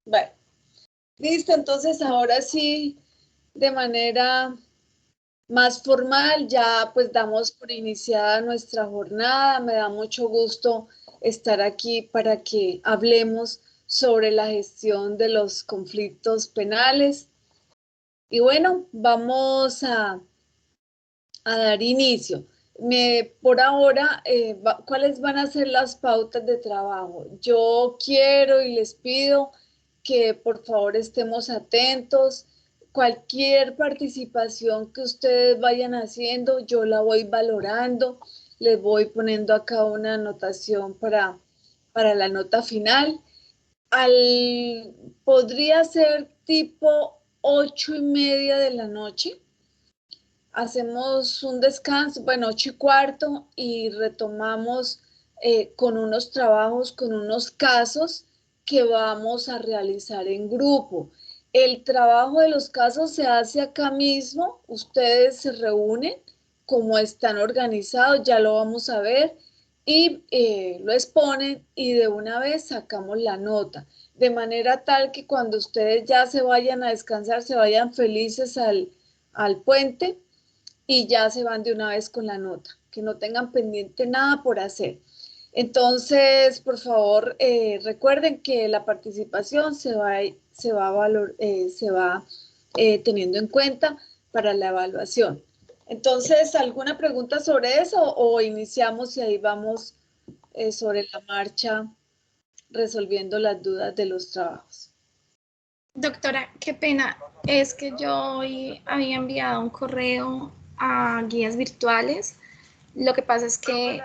Bueno, listo, entonces ahora sí, de manera más formal, ya pues damos por iniciada nuestra jornada. Me da mucho gusto estar aquí para que hablemos sobre la gestión de los conflictos penales. Y bueno, vamos a dar inicio. Por ahora, ¿cuáles van a ser las pautas de trabajo? Yo quiero y les pido que por favor estemos atentos. Cualquier participación que ustedes vayan haciendo, yo la voy valorando. Les voy poniendo acá una anotación para la nota final. Podría ser tipo 8:30 de la noche. Hacemos un descanso, bueno, 8:15, y retomamos con unos trabajos, con unos casos que vamos a realizar en grupo. El trabajo de los casos se hace acá mismo, ustedes se reúnen, como están organizados, ya lo vamos a ver, y lo exponen y de una vez sacamos la nota, de manera tal que cuando ustedes ya se vayan a descansar, se vayan felices al puente y ya se van de una vez con la nota, que no tengan pendiente nada por hacer. Entonces, por favor, recuerden que la participación se va teniendo en cuenta para la evaluación. Entonces, ¿alguna pregunta sobre eso o iniciamos y ahí vamos sobre la marcha resolviendo las dudas de los trabajos? Doctora, qué pena, es que yo hoy había enviado un correo a guías virtuales. Lo que pasa es que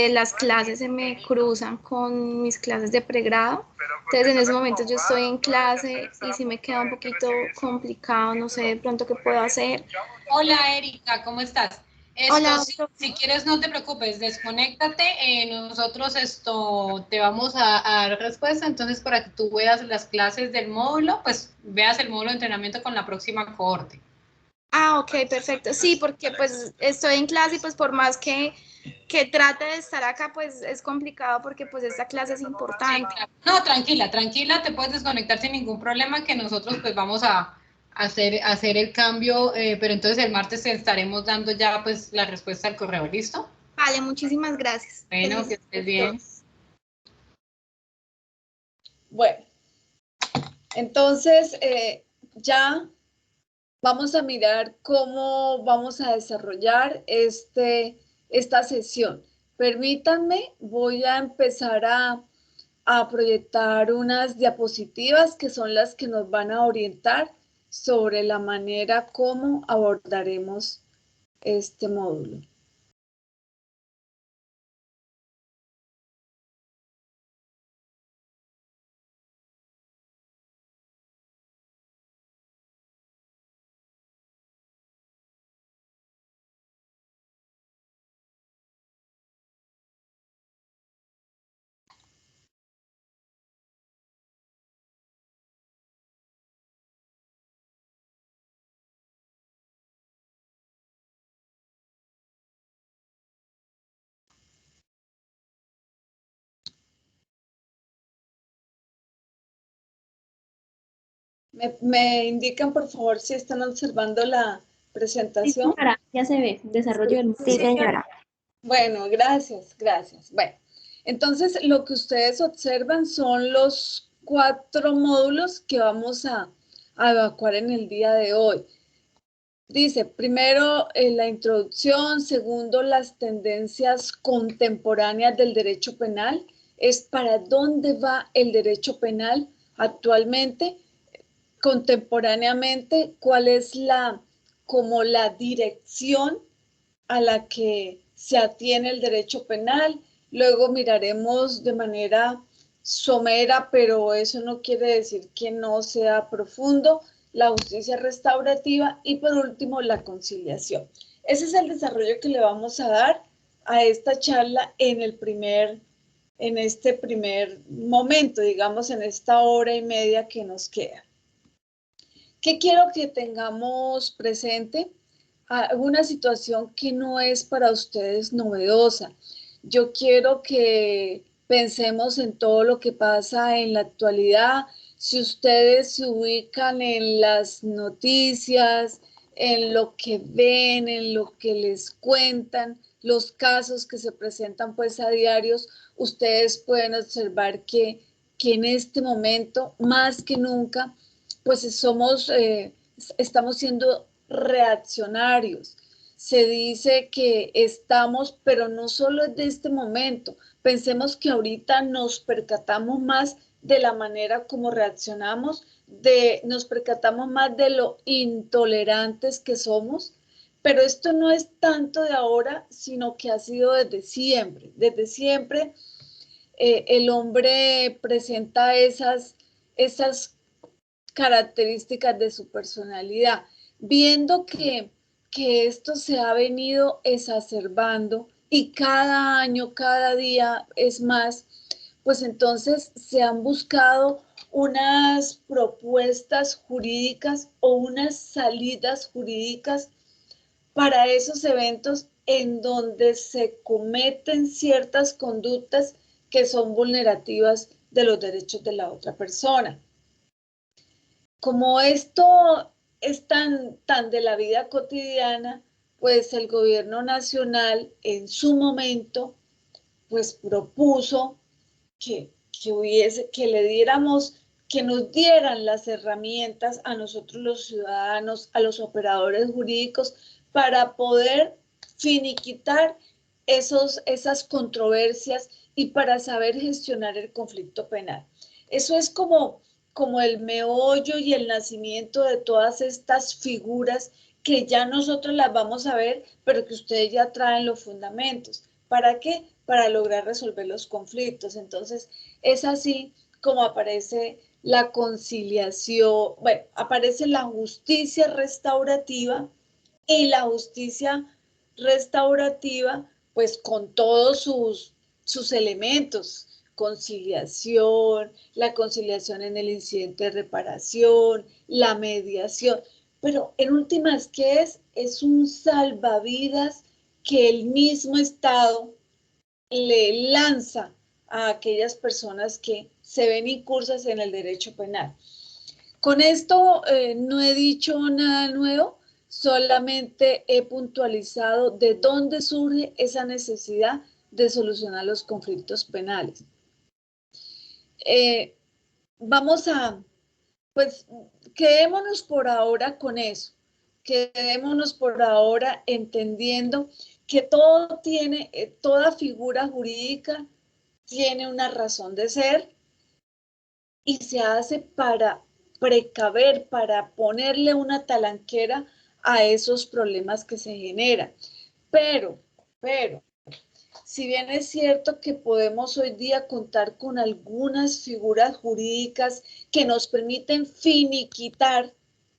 las clases se me cruzan con mis clases de pregrado. Entonces, en ese momento yo estoy en clase y sí me queda un poquito complicado, no sé de pronto qué puedo hacer. Hola, Erika, ¿cómo estás? Hola, si quieres, no te preocupes, desconéctate. Nosotros te vamos a dar respuesta. Entonces, para que tú veas las clases del módulo, pues veas el módulo de entrenamiento con la próxima cohorte. Ah, ok, perfecto. Sí, porque pues estoy en clase y pues por más que trate de estar acá, pues es complicado porque pues esta clase es importante. Sí, claro. No, tranquila, te puedes desconectar sin ningún problema, que nosotros pues vamos a hacer el cambio, pero entonces el martes te estaremos dando ya pues la respuesta al correo, ¿listo? Vale, muchísimas gracias. Bueno, que estés bien. Bueno, entonces ya vamos a mirar cómo vamos a desarrollar esta sesión. Permítanme, voy a empezar a proyectar unas diapositivas que son las que nos van a orientar sobre la manera como abordaremos este módulo. ¿Me indican, por favor, si están observando la presentación? Sí, señora, ya se ve, desarrollo del módulo. Sí, señora. Bueno, gracias. Bueno, entonces lo que ustedes observan son los 4 módulos que vamos a evacuar en el día de hoy. Dice, primero, la introducción; segundo, las tendencias contemporáneas del derecho penal. Es para dónde va el derecho penal actualmente, contemporáneamente, cuál es como la dirección a la que se atiene el derecho penal. Luego miraremos de manera somera, pero eso no quiere decir que no sea profundo, la justicia restaurativa y por último la conciliación. Ese es el desarrollo que le vamos a dar a esta charla en este primer momento, digamos, en esta hora y media que nos queda. ¿Qué quiero que tengamos presente? Una situación que no es para ustedes novedosa. Yo quiero que pensemos en todo lo que pasa en la actualidad. Si ustedes se ubican en las noticias, en lo que ven, en lo que les cuentan, los casos que se presentan pues a diarios, ustedes pueden observar que en este momento, más que nunca, pues estamos siendo reaccionarios. Se dice que estamos, pero no solo de este momento. Pensemos que ahorita nos percatamos más de la manera como reaccionamos, nos percatamos más de lo intolerantes que somos, pero esto no es tanto de ahora, sino que ha sido desde siempre. Desde siempre el hombre presenta esas características de su personalidad, viendo que esto se ha venido exacerbando y cada año, cada día es más, pues entonces se han buscado unas propuestas jurídicas o unas salidas jurídicas para esos eventos en donde se cometen ciertas conductas que son vulnerativas de los derechos de la otra persona. Como esto es tan de la vida cotidiana, pues el gobierno nacional en su momento pues propuso que le diéramos, que nos dieran las herramientas a nosotros los ciudadanos, a los operadores jurídicos, para poder finiquitar esas controversias y para saber gestionar el conflicto penal. Eso es como el meollo y el nacimiento de todas estas figuras que ya nosotros las vamos a ver, pero que ustedes ya traen los fundamentos. ¿Para qué? Para lograr resolver los conflictos. Entonces, es así como aparece la conciliación, bueno, aparece la justicia restaurativa, y la justicia restaurativa, pues con todos sus elementos, conciliación, la conciliación en el incidente de reparación, la mediación, pero en últimas, ¿qué es? Es un salvavidas que el mismo Estado le lanza a aquellas personas que se ven incursas en el derecho penal. Con esto no he dicho nada nuevo, solamente he puntualizado de dónde surge esa necesidad de solucionar los conflictos penales. Vamos a, pues, quedémonos por ahora con eso, quedémonos por ahora entendiendo que todo tiene, toda figura jurídica tiene una razón de ser y se hace para precaver, para ponerle una talanquera a esos problemas que se generan. Pero, si bien es cierto que podemos hoy día contar con algunas figuras jurídicas que nos permiten finiquitar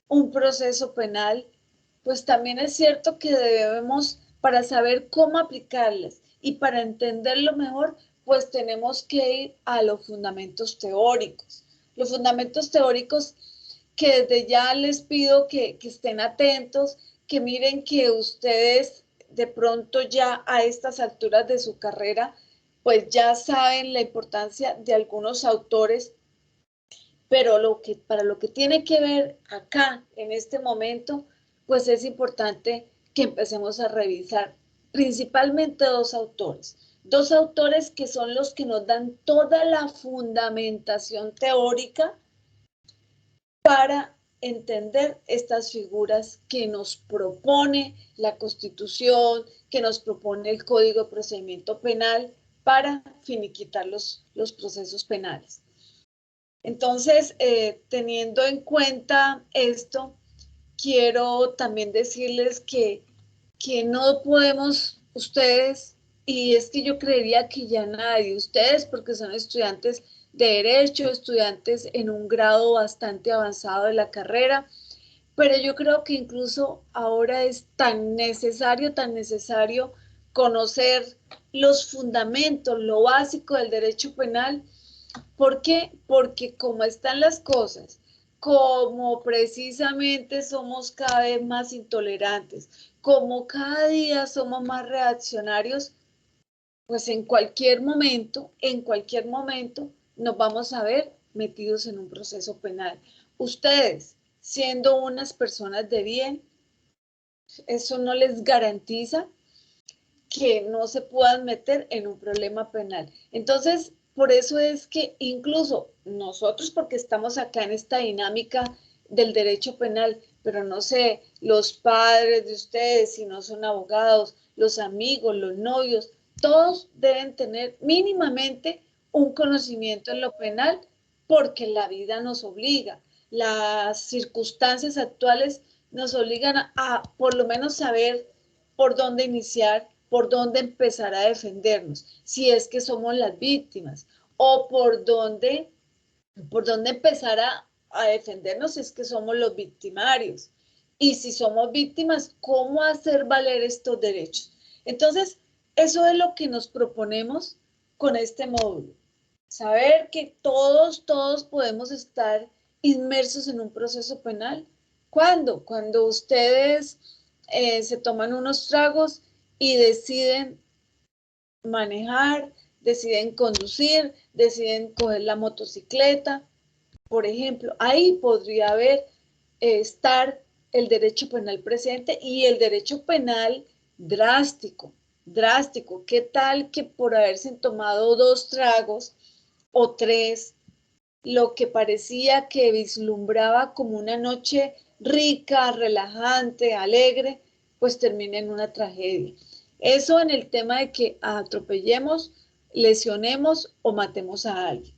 un proceso penal, pues también es cierto que debemos, para saber cómo aplicarlas y para entenderlo mejor, pues tenemos que ir a los fundamentos teóricos. Los fundamentos teóricos que desde ya les pido que estén atentos, que miren que ustedes de pronto ya a estas alturas de su carrera, pues ya saben la importancia de algunos autores, pero para lo que tiene que ver acá, en este momento, pues es importante que empecemos a revisar principalmente dos autores que son los que nos dan toda la fundamentación teórica para entender estas figuras que nos propone la Constitución, que nos propone el Código de Procedimiento Penal para finiquitar los procesos penales. Entonces, teniendo en cuenta esto, quiero también decirles que no podemos ustedes, y es que yo creería que ya nadie, ustedes porque son estudiantes de Derecho, estudiantes en un grado bastante avanzado de la carrera, pero yo creo que incluso ahora es tan necesario conocer los fundamentos, lo básico del derecho penal. ¿Por qué? Porque como están las cosas, como precisamente somos cada vez más intolerantes, como cada día somos más reaccionarios, pues en cualquier momento nos vamos a ver metidos en un proceso penal. Ustedes, siendo unas personas de bien, eso no les garantiza que no se puedan meter en un problema penal. Entonces, por eso es que incluso nosotros, porque estamos acá en esta dinámica del derecho penal, pero no sé, los padres de ustedes, si no son abogados, los amigos, los novios, todos deben tener mínimamente un conocimiento en lo penal porque la vida nos obliga. Las circunstancias actuales nos obligan a por lo menos saber por dónde iniciar, por dónde empezar a defendernos, si es que somos las víctimas, o por dónde empezar a defendernos si es que somos los victimarios. Y si somos víctimas, ¿cómo hacer valer estos derechos? Entonces, eso es lo que nos proponemos con este módulo. Saber que todos podemos estar inmersos en un proceso penal. ¿Cuándo? Cuando ustedes se toman unos tragos y deciden manejar, deciden conducir, deciden coger la motocicleta, por ejemplo. Ahí podría haber estar el derecho penal presente y el derecho penal drástico. ¿Qué tal que por haberse tomado 2 tragos o 3, lo que parecía que vislumbraba como una noche rica, relajante, alegre, pues termina en una tragedia? Eso en el tema de que atropellemos, lesionemos o matemos a alguien.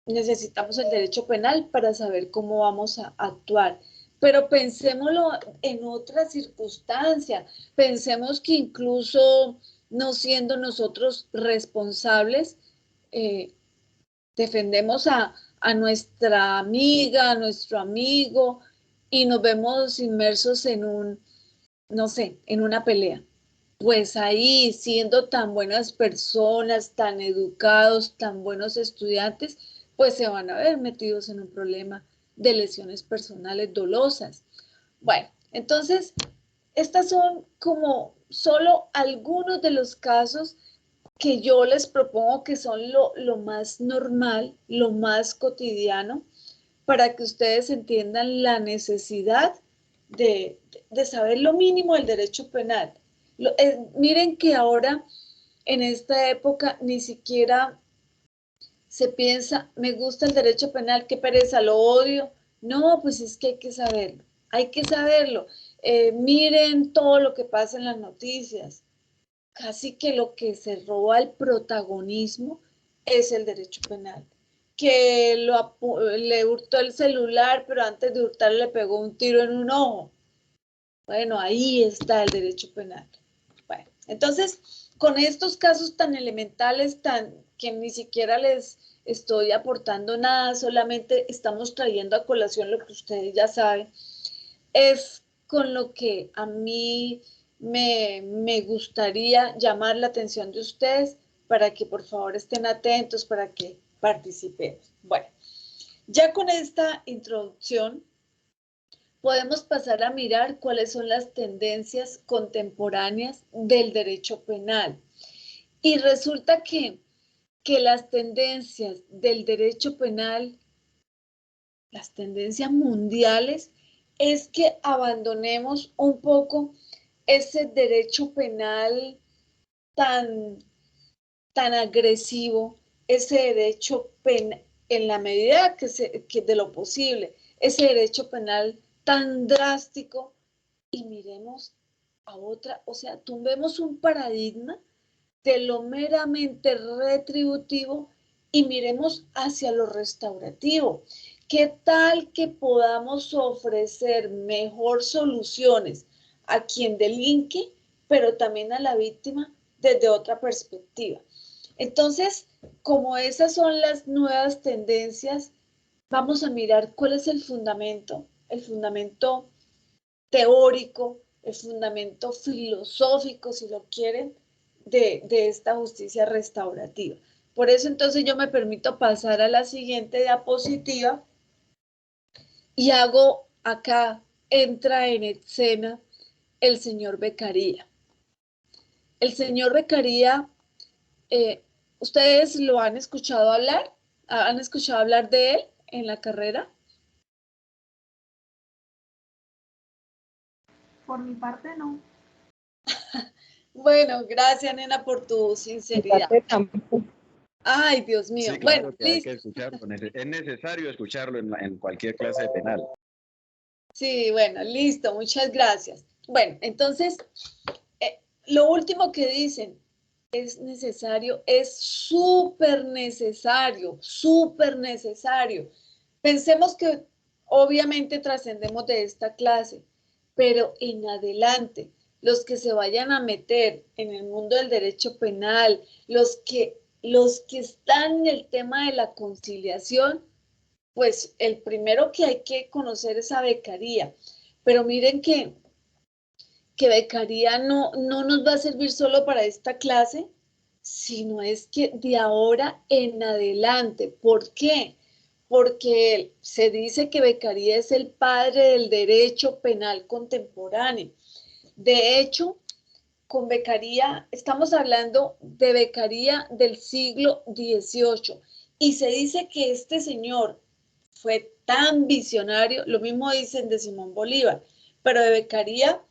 Necesitamos el derecho penal para saber cómo vamos a actuar. Pero pensémoslo en otra circunstancia. Pensemos que incluso no siendo nosotros responsables, defendemos a nuestra amiga, a nuestro amigo y nos vemos inmersos en no sé, en una pelea. Pues ahí, siendo tan buenas personas, tan educados, tan buenos estudiantes, pues se van a ver metidos en un problema de lesiones personales dolosas. Bueno, entonces, estas son como solo algunos de los casos que yo les propongo que son lo más normal, lo más cotidiano, para que ustedes entiendan la necesidad de saber lo mínimo del derecho penal. Miren que ahora, en esta época, ni siquiera se piensa, me gusta el derecho penal, qué pereza, lo odio. No, pues es que hay que saberlo, hay que saberlo. Miren todo lo que pasa en las noticias. Casi que lo que se roba el protagonismo es el derecho penal. Que le hurtó el celular, pero antes de hurtarle le pegó un tiro en un ojo. Bueno, ahí está el derecho penal. Bueno, entonces, con estos casos tan elementales, que ni siquiera les estoy aportando nada, solamente estamos trayendo a colación lo que ustedes ya saben, es con lo que a mí me gustaría llamar la atención de ustedes para que por favor estén atentos, para que participemos. Bueno, ya con esta introducción podemos pasar a mirar cuáles son las tendencias contemporáneas del derecho penal. Y resulta que las tendencias del derecho penal, las tendencias mundiales, es que abandonemos un poco ese derecho penal tan agresivo, ese derecho penal, en la medida que de lo posible, ese derecho penal tan drástico, y miremos a otra, o sea, tumbemos un paradigma de lo meramente retributivo y miremos hacia lo restaurativo. ¿Qué tal que podamos ofrecer mejor soluciones a quien delinque, pero también a la víctima desde otra perspectiva? Entonces, como esas son las nuevas tendencias, vamos a mirar cuál es el fundamento teórico, el fundamento filosófico, si lo quieren, de esta justicia restaurativa. Por eso entonces yo me permito pasar a la siguiente diapositiva y hago acá, entra en escena el señor Beccaria. El señor Beccaria ¿Ustedes lo han escuchado hablar? ¿Han escuchado hablar de él en la carrera? Por mi parte, no. Bueno, gracias, nena, por tu sinceridad. Ay, Dios mío. Sí, claro Bueno, que hay listo. que escucharlo. Es necesario escucharlo en cualquier clase de penal. Sí, bueno, listo, muchas gracias. Bueno, entonces, lo último que dicen es necesario, es súper necesario, súper necesario. Pensemos que obviamente trascendemos de esta clase, pero en adelante, los que se vayan a meter en el mundo del derecho penal, los que están en el tema de la conciliación, pues el primero que hay que conocer es a becaría. Pero miren que becaría no nos va a servir solo para esta clase, sino es que de ahora en adelante. ¿Por qué? Porque se dice que becaría es el padre del derecho penal contemporáneo. De hecho, con becaría, estamos hablando de becaría del siglo XVIII, y se dice que este señor fue tan visionario, lo mismo dicen de Simón Bolívar, pero de becaría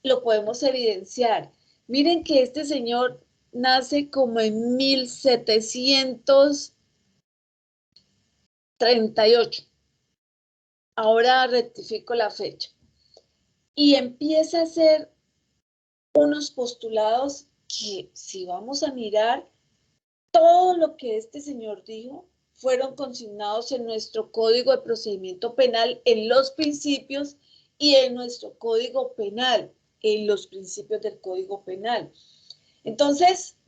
lo podemos evidenciar. Miren que este señor nace como en 1738. Ahora rectifico la fecha. Y empieza a hacer unos postulados que, si vamos a mirar, todo lo que este señor dijo fueron consignados en nuestro Código de Procedimiento Penal, en los principios, y en nuestro Código Penal, en los principios del Código Penal. Entonces,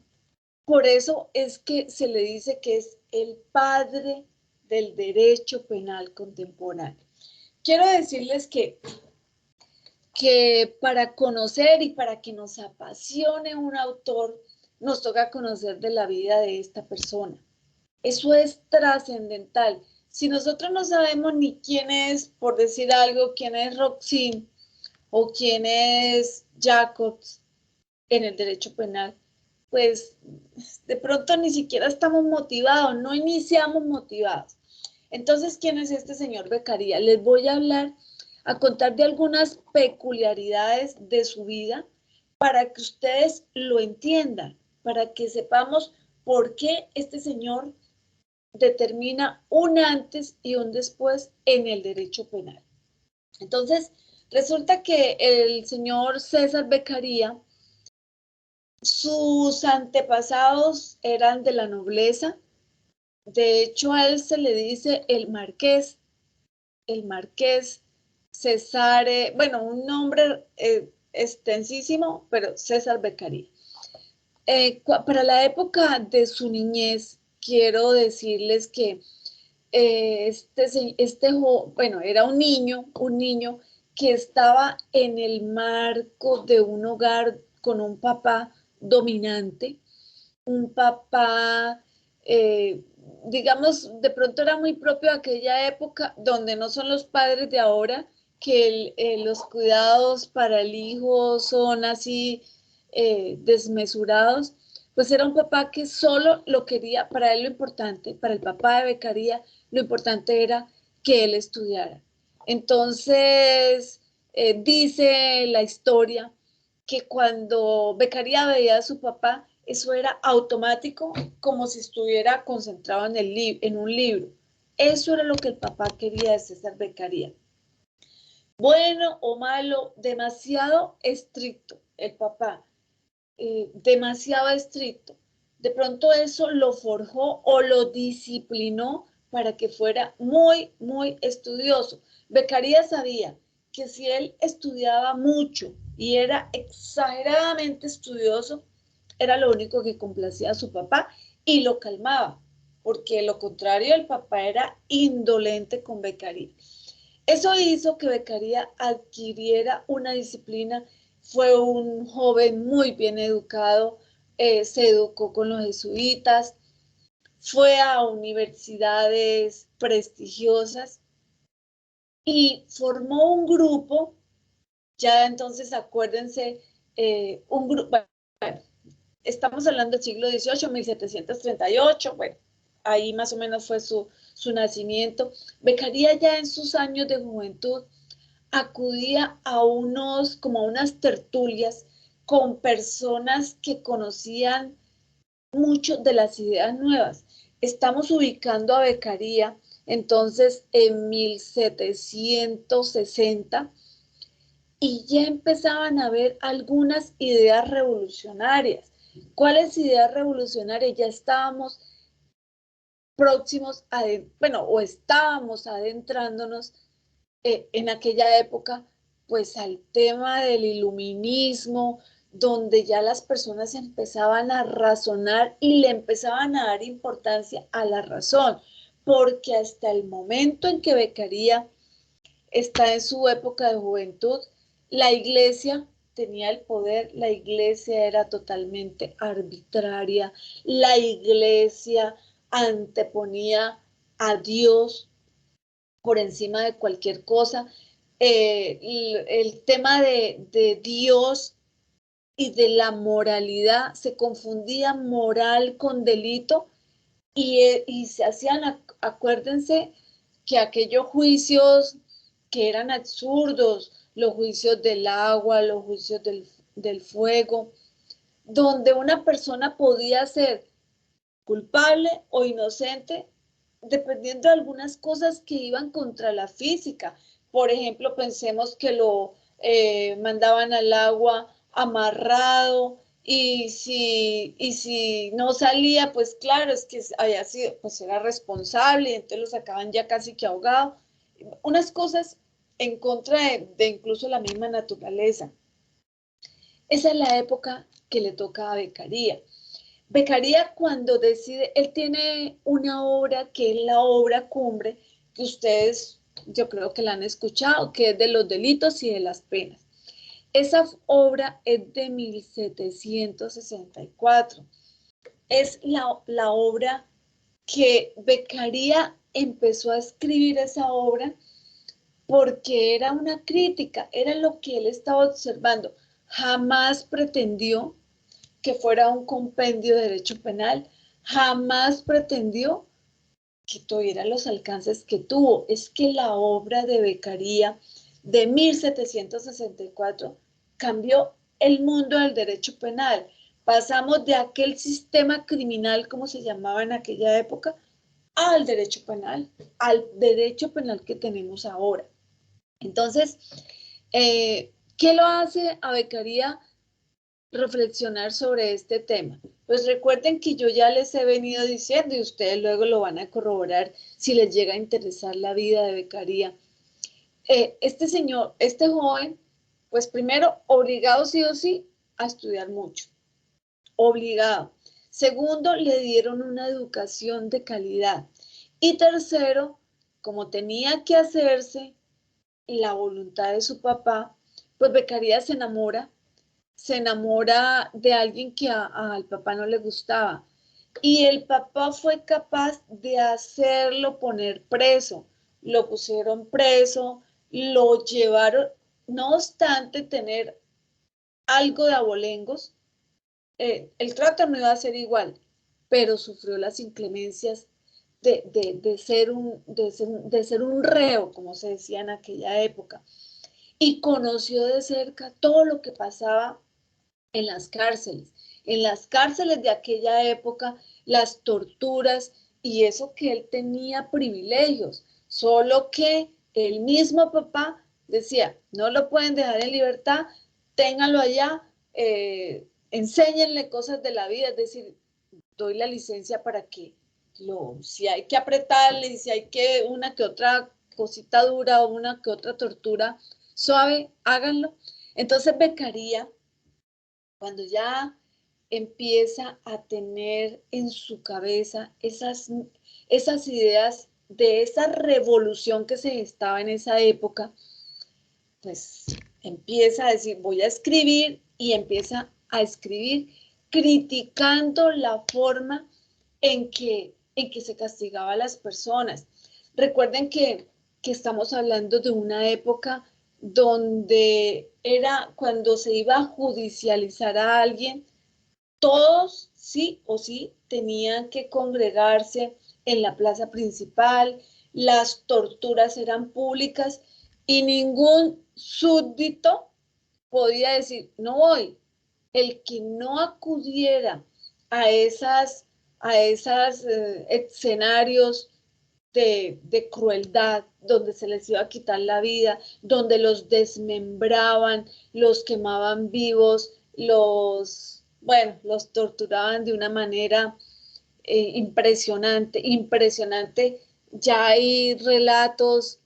por eso es que se le dice que es el padre del derecho penal contemporáneo. Quiero decirles que para conocer y para que nos apasione un autor, nos toca conocer de la vida de esta persona. Eso es trascendental. Si nosotros no sabemos ni quién es, por decir algo, quién es Roxin o quién es Jacobs en el derecho penal, pues de pronto ni siquiera estamos motivados, no iniciamos motivados. Entonces, ¿quién es este señor Becaría? Les voy a hablar, a contar de algunas peculiaridades de su vida para que ustedes lo entiendan, para que sepamos por qué este señor determina un antes y un después en el derecho penal. Entonces, resulta que el señor César Beccaria, sus antepasados eran de la nobleza. De hecho, a él se le dice el marqués Cesare, bueno, un nombre extensísimo, pero César Beccaria. Para la época de su niñez, quiero decirles que bueno, era un niño que estaba en el marco de un hogar con un papá dominante, un papá, digamos, de pronto era muy propio de aquella época, donde no son los padres de ahora, que los cuidados para el hijo son así desmesurados. Pues era un papá que solo lo quería, para él lo importante, para el papá de Beccaria, lo importante era que él estudiara. Entonces, dice la historia que cuando Beccaria veía a su papá, eso era automático, como si estuviera concentrado en un libro. Eso era lo que el papá quería de César Beccaria. Bueno o malo, demasiado estricto el papá, demasiado estricto. De pronto eso lo forjó o lo disciplinó para que fuera muy, muy estudioso. Beccaria sabía que si él estudiaba mucho y era exageradamente estudioso, era lo único que complacía a su papá y lo calmaba, porque lo contrario, el papá era indolente con Beccaria. Eso hizo que Beccaria adquiriera una disciplina. Fue un joven muy bien educado, se educó con los jesuitas, fue a universidades prestigiosas y formó un grupo. Ya entonces acuérdense, un grupo, bueno, estamos hablando del siglo XVIII, 1738, bueno, ahí más o menos fue su nacimiento. Beccaria ya en sus años de juventud acudía a como a unas tertulias con personas que conocían mucho de las ideas nuevas. Estamos ubicando a Beccaria entonces en 1760 y ya empezaban a haber algunas ideas revolucionarias. ¿Cuáles ideas revolucionarias? Ya estábamos próximos a, bueno, o estábamos adentrándonos en aquella época, pues al tema del iluminismo, donde ya las personas empezaban a razonar y le empezaban a dar importancia a la razón, porque hasta el momento en que Beccaria está en su época de juventud, la iglesia tenía el poder, la iglesia era totalmente arbitraria, la iglesia anteponía a Dios por encima de cualquier cosa. El tema de Dios y de la moralidad, se confundía moral con delito y se hacían, acuérdense que aquellos juicios que eran absurdos, los juicios del agua, los juicios del fuego, donde una persona podía ser culpable o inocente dependiendo de algunas cosas que iban contra la física. Por ejemplo, pensemos que lo mandaban al agua amarrado y si no salía, pues claro, es que había sido, pues era responsable y entonces lo sacaban ya casi que ahogado. Unas cosas en contra de incluso la misma naturaleza. Esa es la época que le toca a Beccaria. Beccaria cuando decide, él tiene una obra que es la obra cumbre, que ustedes yo creo que la han escuchado, que es de los delitos y de las penas. Esa obra es de 1764. Es la obra que Beccaria empezó a escribir esa obra porque era una crítica, era lo que él estaba observando. Jamás pretendió que fuera un compendio de derecho penal, jamás pretendió que tuviera los alcances que tuvo. Es que la obra de Beccaria de 1764 cambió el mundo del derecho penal. Pasamos de aquel sistema criminal, como se llamaba en aquella época, al derecho penal que tenemos ahora. Entonces, ¿qué lo hace a Beccaria reflexionar sobre este tema? Pues recuerden que yo ya les he venido diciendo y ustedes luego lo van a corroborar si les llega a interesar la vida de Beccaria. Este joven, pues primero, obligado sí o sí a estudiar mucho, obligado. Segundo, le dieron una educación de calidad. Y tercero, como tenía que hacerse la voluntad de su papá, pues Beccaria se enamora de alguien que al papá no le gustaba. Y el papá fue capaz de hacerlo poner preso. Lo pusieron preso, lo llevaron, no obstante tener algo de abolengos, el trato no iba a ser igual, pero sufrió las inclemencias de ser un reo, como se decía en aquella época. Y conoció de cerca todo lo que pasaba en las cárceles de aquella época, las torturas y eso que él tenía privilegios, solo que el mismo papá decía, no lo pueden dejar en libertad, ténganlo allá, enséñenle cosas de la vida, es decir, doy la licencia para que si hay que apretarle, si hay que una que otra cosita dura o una que otra tortura suave, háganlo. Entonces Beccaria, cuando ya empieza a tener en su cabeza esas ideas de esa revolución que se gestaba en esa época, pues empieza a decir, voy a escribir, y empieza a escribir criticando la forma en que se castigaba a las personas. Recuerden que estamos hablando de una época donde era cuando se iba a judicializar a alguien, todos sí o sí tenían que congregarse en la plaza principal, las torturas eran públicas y ningún súbdito podía decir, no voy. El que no acudiera a esas escenarios de crueldad, donde se les iba a quitar la vida, donde los desmembraban, los quemaban vivos, los torturaban de una manera impresionante, impresionante. Ya hay relatos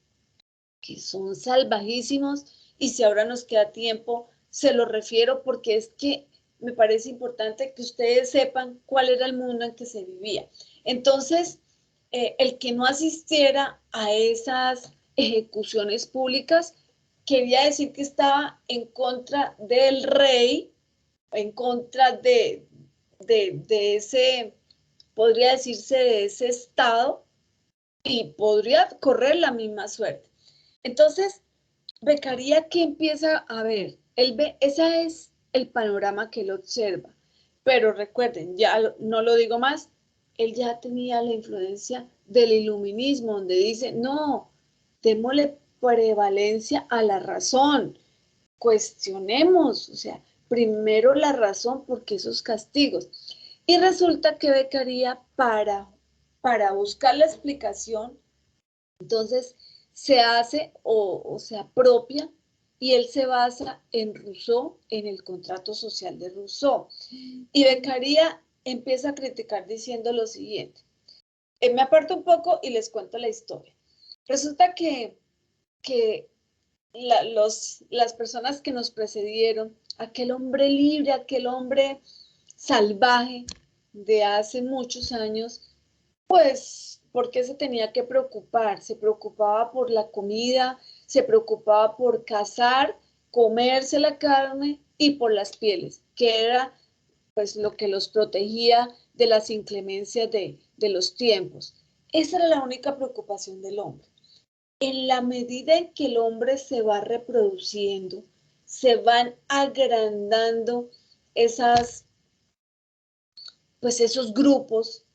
que son salvajísimos y si ahora nos queda tiempo, se lo refiero porque es que me parece importante que ustedes sepan cuál era el mundo en que se vivía. Entonces, el que no asistiera a esas ejecuciones públicas quería decir que estaba en contra del rey, en contra de ese, podría decirse, de ese estado y podría correr la misma suerte. Entonces, Beccaria, ¿qué empieza a ver? Él ve, ese es el panorama que él observa. Pero recuerden, ya no lo digo más, él ya tenía la influencia del iluminismo, donde dice, no, démosle prevalencia a la razón, cuestionemos, o sea, primero la razón porque esos castigos. Y resulta que Beccaria para buscar la explicación, entonces se hace o se apropia y él se basa en Rousseau, en el contrato social de Rousseau. Y Beccaria empieza a criticar diciendo lo siguiente. Me aparto un poco y les cuento la historia. Resulta que las personas que nos precedieron, aquel hombre libre, aquel hombre salvaje de hace muchos años, pues, ¿por qué se tenía que preocupar? Se preocupaba por la comida, se preocupaba por cazar, comerse la carne y por las pieles, que era pues lo que los protegía de las inclemencias de los tiempos. Esa era la única preocupación del hombre. En la medida en que el hombre se va reproduciendo, se van agrandando esos grupos,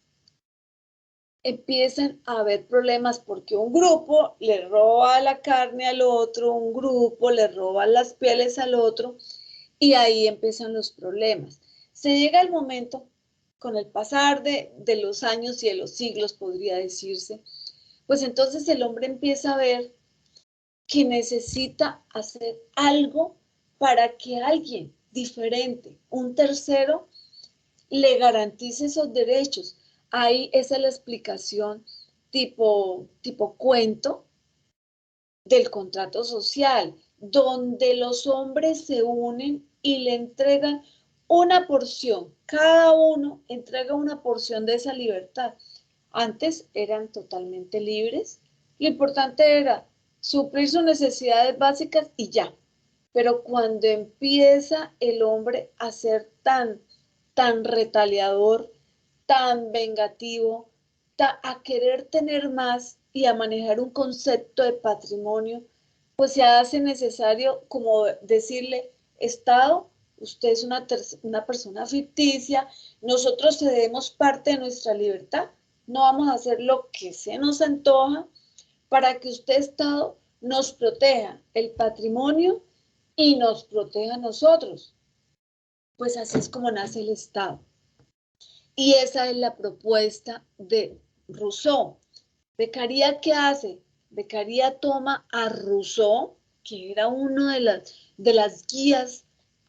empiezan a haber problemas porque un grupo le roba la carne al otro, un grupo le roba las pieles al otro y ahí empiezan los problemas. Se llega el momento, con el pasar de los años y de los siglos, podría decirse, pues entonces el hombre empieza a ver que necesita hacer algo para que alguien diferente, un tercero, le garantice esos derechos. Ahí esa es la explicación tipo cuento del contrato social, donde los hombres se unen y le entregan una porción, cada uno entrega una porción de esa libertad. Antes eran totalmente libres, lo importante era suplir sus necesidades básicas y ya. Pero cuando empieza el hombre a ser tan retaliador, tan vengativo, a querer tener más y a manejar un concepto de patrimonio, pues se hace necesario como decirle, Estado, usted es una persona ficticia, nosotros cedemos parte de nuestra libertad, no vamos a hacer lo que se nos antoja para que usted, Estado, nos proteja el patrimonio y nos proteja a nosotros. Pues así es como nace el Estado. Y esa es la propuesta de Rousseau. Beccaria, ¿qué hace? Beccaria toma a Rousseau, que era uno de las guías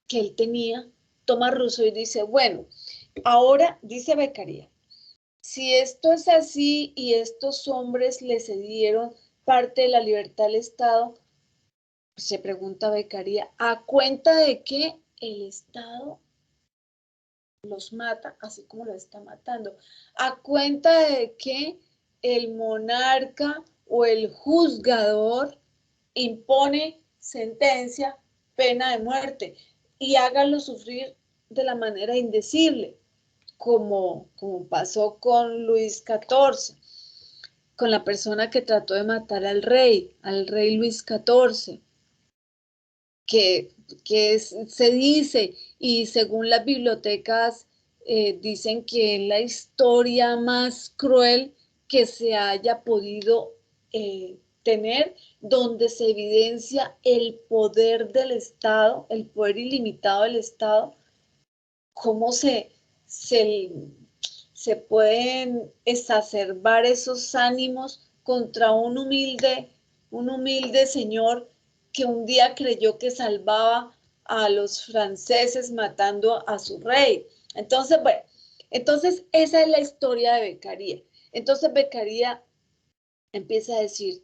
que él tenía, toma a Rousseau y dice, bueno, ahora, dice Beccaria, si esto es así y estos hombres le cedieron parte de la libertad al Estado, se pregunta Beccaria, ¿a cuenta de qué el Estado los mata, así como lo está matando? ¿A cuenta de que el monarca o el juzgador impone sentencia, pena de muerte y hágalo sufrir de la manera indecible, como pasó con Luis XIV, con la persona que trató de matar al rey Luis XIV, que se dice, y según las bibliotecas dicen que es la historia más cruel que se haya podido tener, donde se evidencia el poder del Estado, el poder ilimitado del Estado, cómo se pueden exacerbar esos ánimos contra un humilde señor que un día creyó que salvaba a los franceses matando a su rey. Entonces, bueno, entonces esa es la historia de Beccaria. Entonces Beccaria empieza a decir,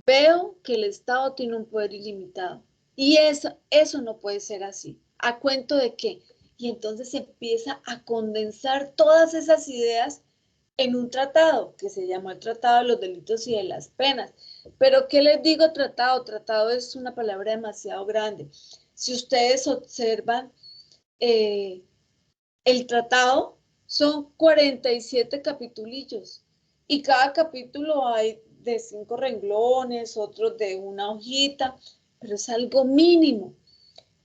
veo que el Estado tiene un poder ilimitado y eso no puede ser así. ¿A cuento de qué? Y entonces empieza a condensar todas esas ideas en un tratado que se llamó el Tratado de los Delitos y de las Penas. Pero ¿qué les digo tratado? Tratado es una palabra demasiado grande. Si ustedes observan, el tratado son 47 capitulillos y cada capítulo hay de 5 renglones, otros de una hojita, pero es algo mínimo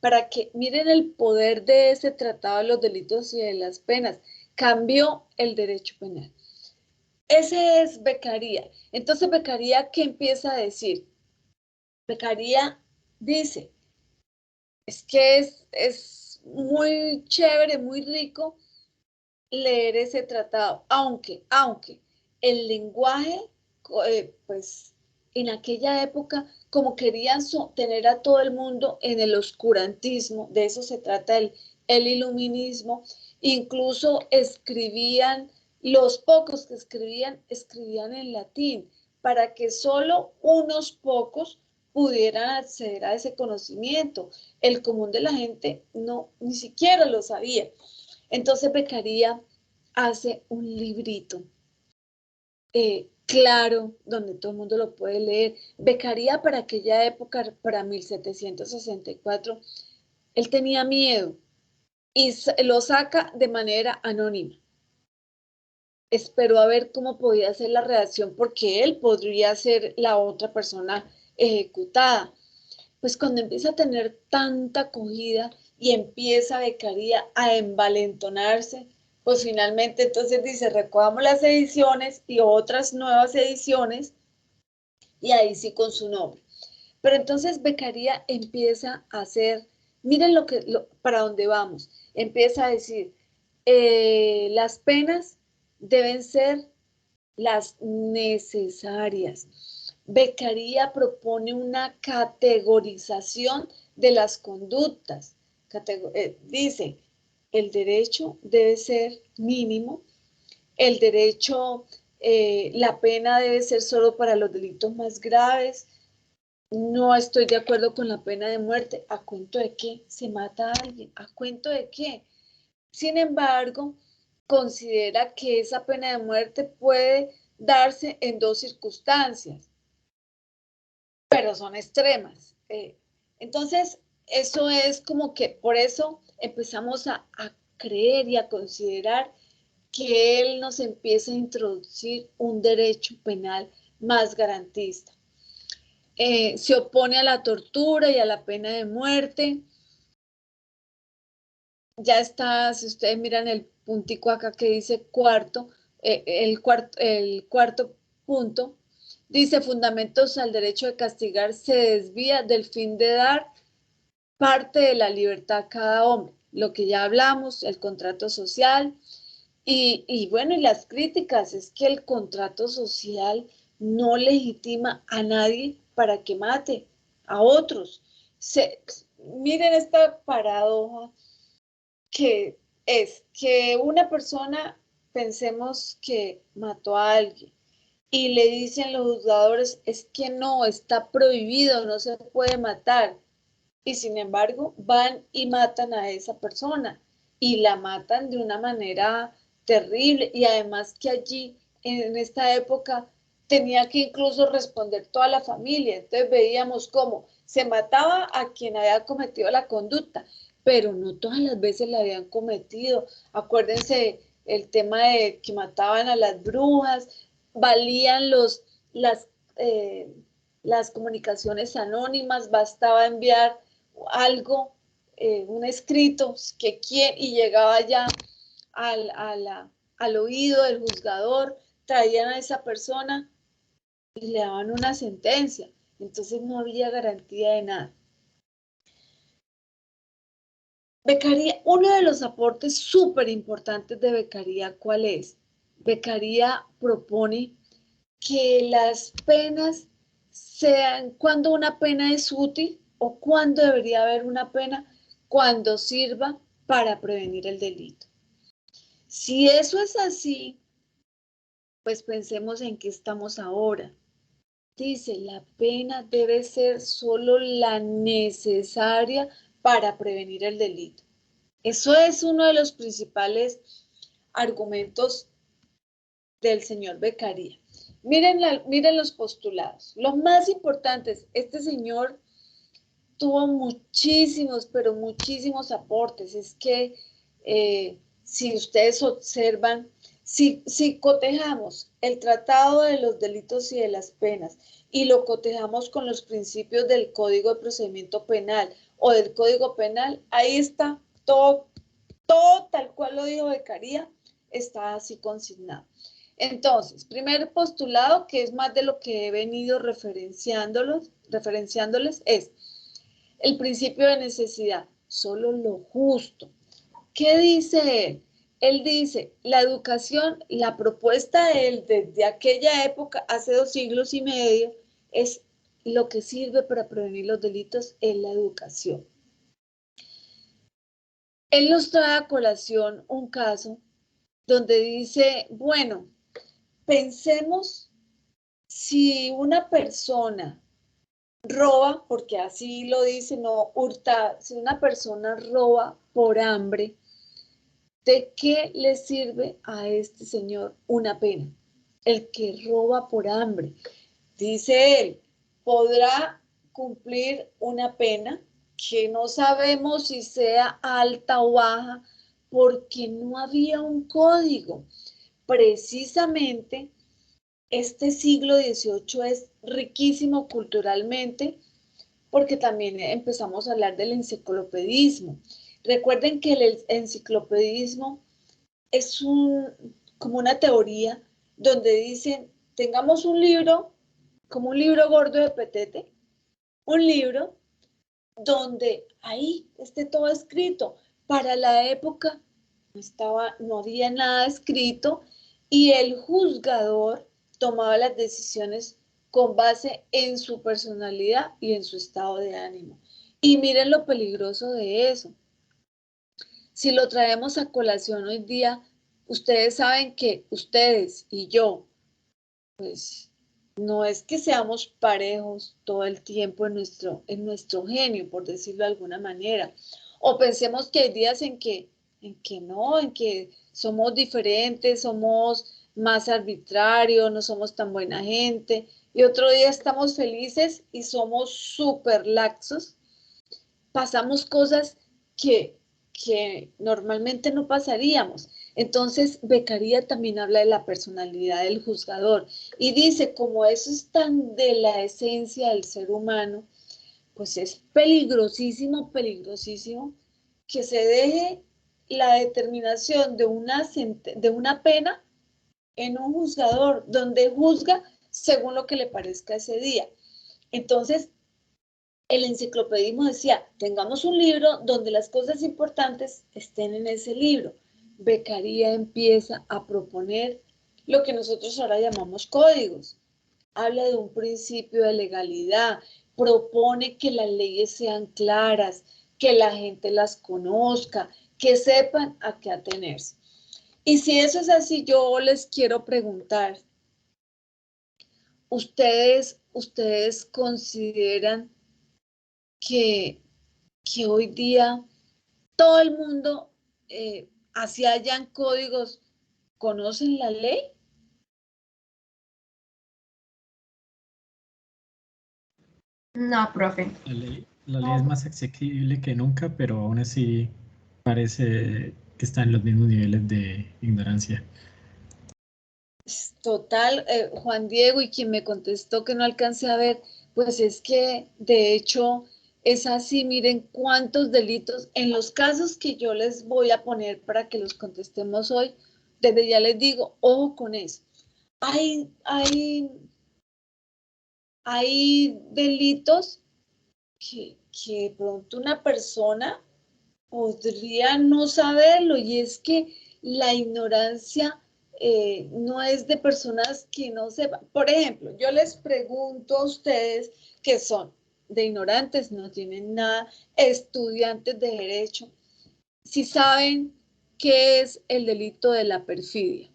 para que miren el poder de ese tratado de los delitos y de las penas. Cambió el derecho penal. Ese es Beccaria. Entonces Beccaria, ¿qué empieza a decir? Beccaria dice, es que es muy chévere, muy rico leer ese tratado, aunque el lenguaje, pues en aquella época, como querían tener a todo el mundo en el oscurantismo, de eso se trata el iluminismo, incluso escribían, los pocos que escribían en latín, para que solo unos pocos pudieran acceder a ese conocimiento. El común de la gente no, ni siquiera lo sabía. Entonces Beccaria hace un librito claro, donde todo el mundo lo puede leer. Beccaria para aquella época, para 1764, él tenía miedo y lo saca de manera anónima. Esperó a ver cómo podía ser la reacción porque él podría ser la otra persona ejecutada. Pues cuando empieza a tener tanta acogida y empieza Beccaria a envalentonarse, pues finalmente entonces dice, recogamos las ediciones y otras nuevas ediciones, y ahí sí con su nombre. Pero entonces Beccaria empieza a hacer, miren para dónde vamos, empieza a decir, las penas deben ser las necesarias. Beccaria propone una categorización de las conductas. Dice, el derecho debe ser mínimo, el derecho, la pena debe ser solo para los delitos más graves. No estoy de acuerdo con la pena de muerte. ¿A cuento de qué? Se mata a alguien. ¿A cuento de qué? Sin embargo, considera que esa pena de muerte puede darse en 2 circunstancias, pero son extremas. Entonces, eso es como que por eso empezamos a creer y a considerar que él nos empieza a introducir un derecho penal más garantista. Se opone a la tortura y a la pena de muerte. Ya está, si ustedes miran el puntico acá que dice cuarto, el cuarto punto, dice fundamentos al derecho de castigar, se desvía del fin de dar parte de la libertad a cada hombre, lo que ya hablamos, el contrato social, y bueno, y las críticas, es que el contrato social no legitima a nadie para que mate a otros. Miren esta paradoja que es que una persona, pensemos que mató a alguien y le dicen los juzgadores, es que no, está prohibido, no se puede matar. Y sin embargo, van y matan a esa persona y la matan de una manera terrible. Y además que allí, en esta época, tenía que incluso responder toda la familia. Entonces veíamos cómo se mataba a quien había cometido la conducta, pero no todas las veces la habían cometido. Acuérdense el tema de que mataban a las brujas, valían las comunicaciones anónimas, bastaba enviar algo, un escrito, y llegaba ya al oído del juzgador, traían a esa persona y le daban una sentencia. Entonces no había garantía de nada. Beccaria, uno de los aportes súper importantes de Beccaria, ¿cuál es? Beccaria propone que las penas sean cuando una pena es útil o cuando debería haber una pena, cuando sirva para prevenir el delito. Si eso es así, pues pensemos en qué estamos ahora. Dice, la pena debe ser solo la necesaria para prevenir el delito. Eso es uno de los principales argumentos del señor Beccaria. Miren los postulados. Los más importantes, este señor tuvo muchísimos, pero muchísimos aportes. Es que si ustedes observan, si cotejamos el Tratado de los Delitos y de las Penas y lo cotejamos con los principios del Código de Procedimiento Penal o del Código Penal, ahí está todo tal cual lo dijo Beccaria, está así consignado. Entonces, primer postulado, que es más de lo que he venido referenciándoles, es el principio de necesidad, solo lo justo. ¿Qué dice él? Él dice, la educación, la propuesta de él desde aquella época, hace 2 siglos y medio, es lo que sirve para prevenir los delitos en la educación. Él nos trae a colación un caso donde dice, bueno, pensemos si una persona roba, porque así lo dice, no hurta, si una persona roba por hambre, ¿de qué le sirve a este señor una pena? El que roba por hambre. Dice él, podrá cumplir una pena que no sabemos si sea alta o baja, porque no había un código. Precisamente, este siglo XVIII es riquísimo culturalmente, porque también empezamos a hablar del enciclopedismo. Recuerden que el enciclopedismo es como una teoría donde dicen, tengamos un libro, como un libro gordo de petete, un libro donde ahí esté todo escrito. Para la época no había nada escrito y el juzgador tomaba las decisiones con base en su personalidad y en su estado de ánimo. Y miren lo peligroso de eso. Si lo traemos a colación hoy día, ustedes saben que ustedes y yo, pues no es que seamos parejos todo el tiempo en nuestro genio, por decirlo de alguna manera. O pensemos que hay días en que no, en que somos diferentes, somos más arbitrarios, no somos tan buena gente. Y otro día estamos felices y somos súper laxos. Pasamos cosas que normalmente no pasaríamos. Entonces, Beccaria también habla de la personalidad del juzgador y dice, como eso es tan de la esencia del ser humano, pues es peligrosísimo, peligrosísimo que se deje la determinación de una pena en un juzgador, donde juzga según lo que le parezca ese día. Entonces, el enciclopedismo decía, tengamos un libro donde las cosas importantes estén en ese libro. Beccaria empieza a proponer lo que nosotros ahora llamamos códigos. Habla de un principio de legalidad, propone que las leyes sean claras, que la gente las conozca, que sepan a qué atenerse. Y si eso es así, yo les quiero preguntar, ¿ustedes consideran que hoy día todo el mundo, así hayan códigos, conocen la ley? No, profe. La ley es más asequible que nunca, pero aún así parece que está en los mismos niveles de ignorancia. Total, Juan Diego, y quien me contestó que no alcancé a ver, pues es que de hecho Es así, miren cuántos delitos, en los casos que yo les voy a poner para que los contestemos hoy, desde ya les digo, ojo con eso. Hay delitos que de pronto una persona podría no saberlo, y es que la ignorancia no es de personas que no sepan. Por ejemplo, yo les pregunto a ustedes que son de ignorantes, no tienen nada, estudiantes de derecho, si saben qué es el delito de la perfidia.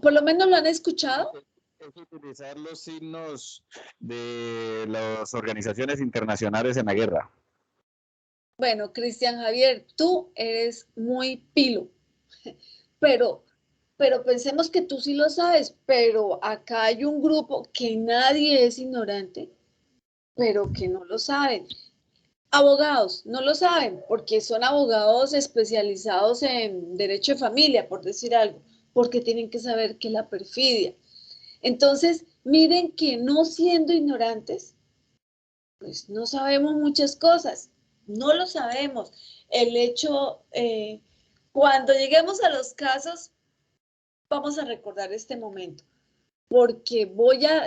Por lo menos lo han escuchado. Es utilizar los signos de las organizaciones internacionales en la guerra. Bueno, Cristian Javier, tú eres muy pilo, pero pensemos que tú sí lo sabes, pero acá hay un grupo que nadie es ignorante, pero que no lo saben. Abogados, no lo saben, porque son abogados especializados en derecho de familia, por decir algo, porque tienen que saber qué es la perfidia. Entonces, miren que no siendo ignorantes, pues no sabemos muchas cosas, no lo sabemos. El hecho, cuando lleguemos a los casos, vamos a recordar este momento, porque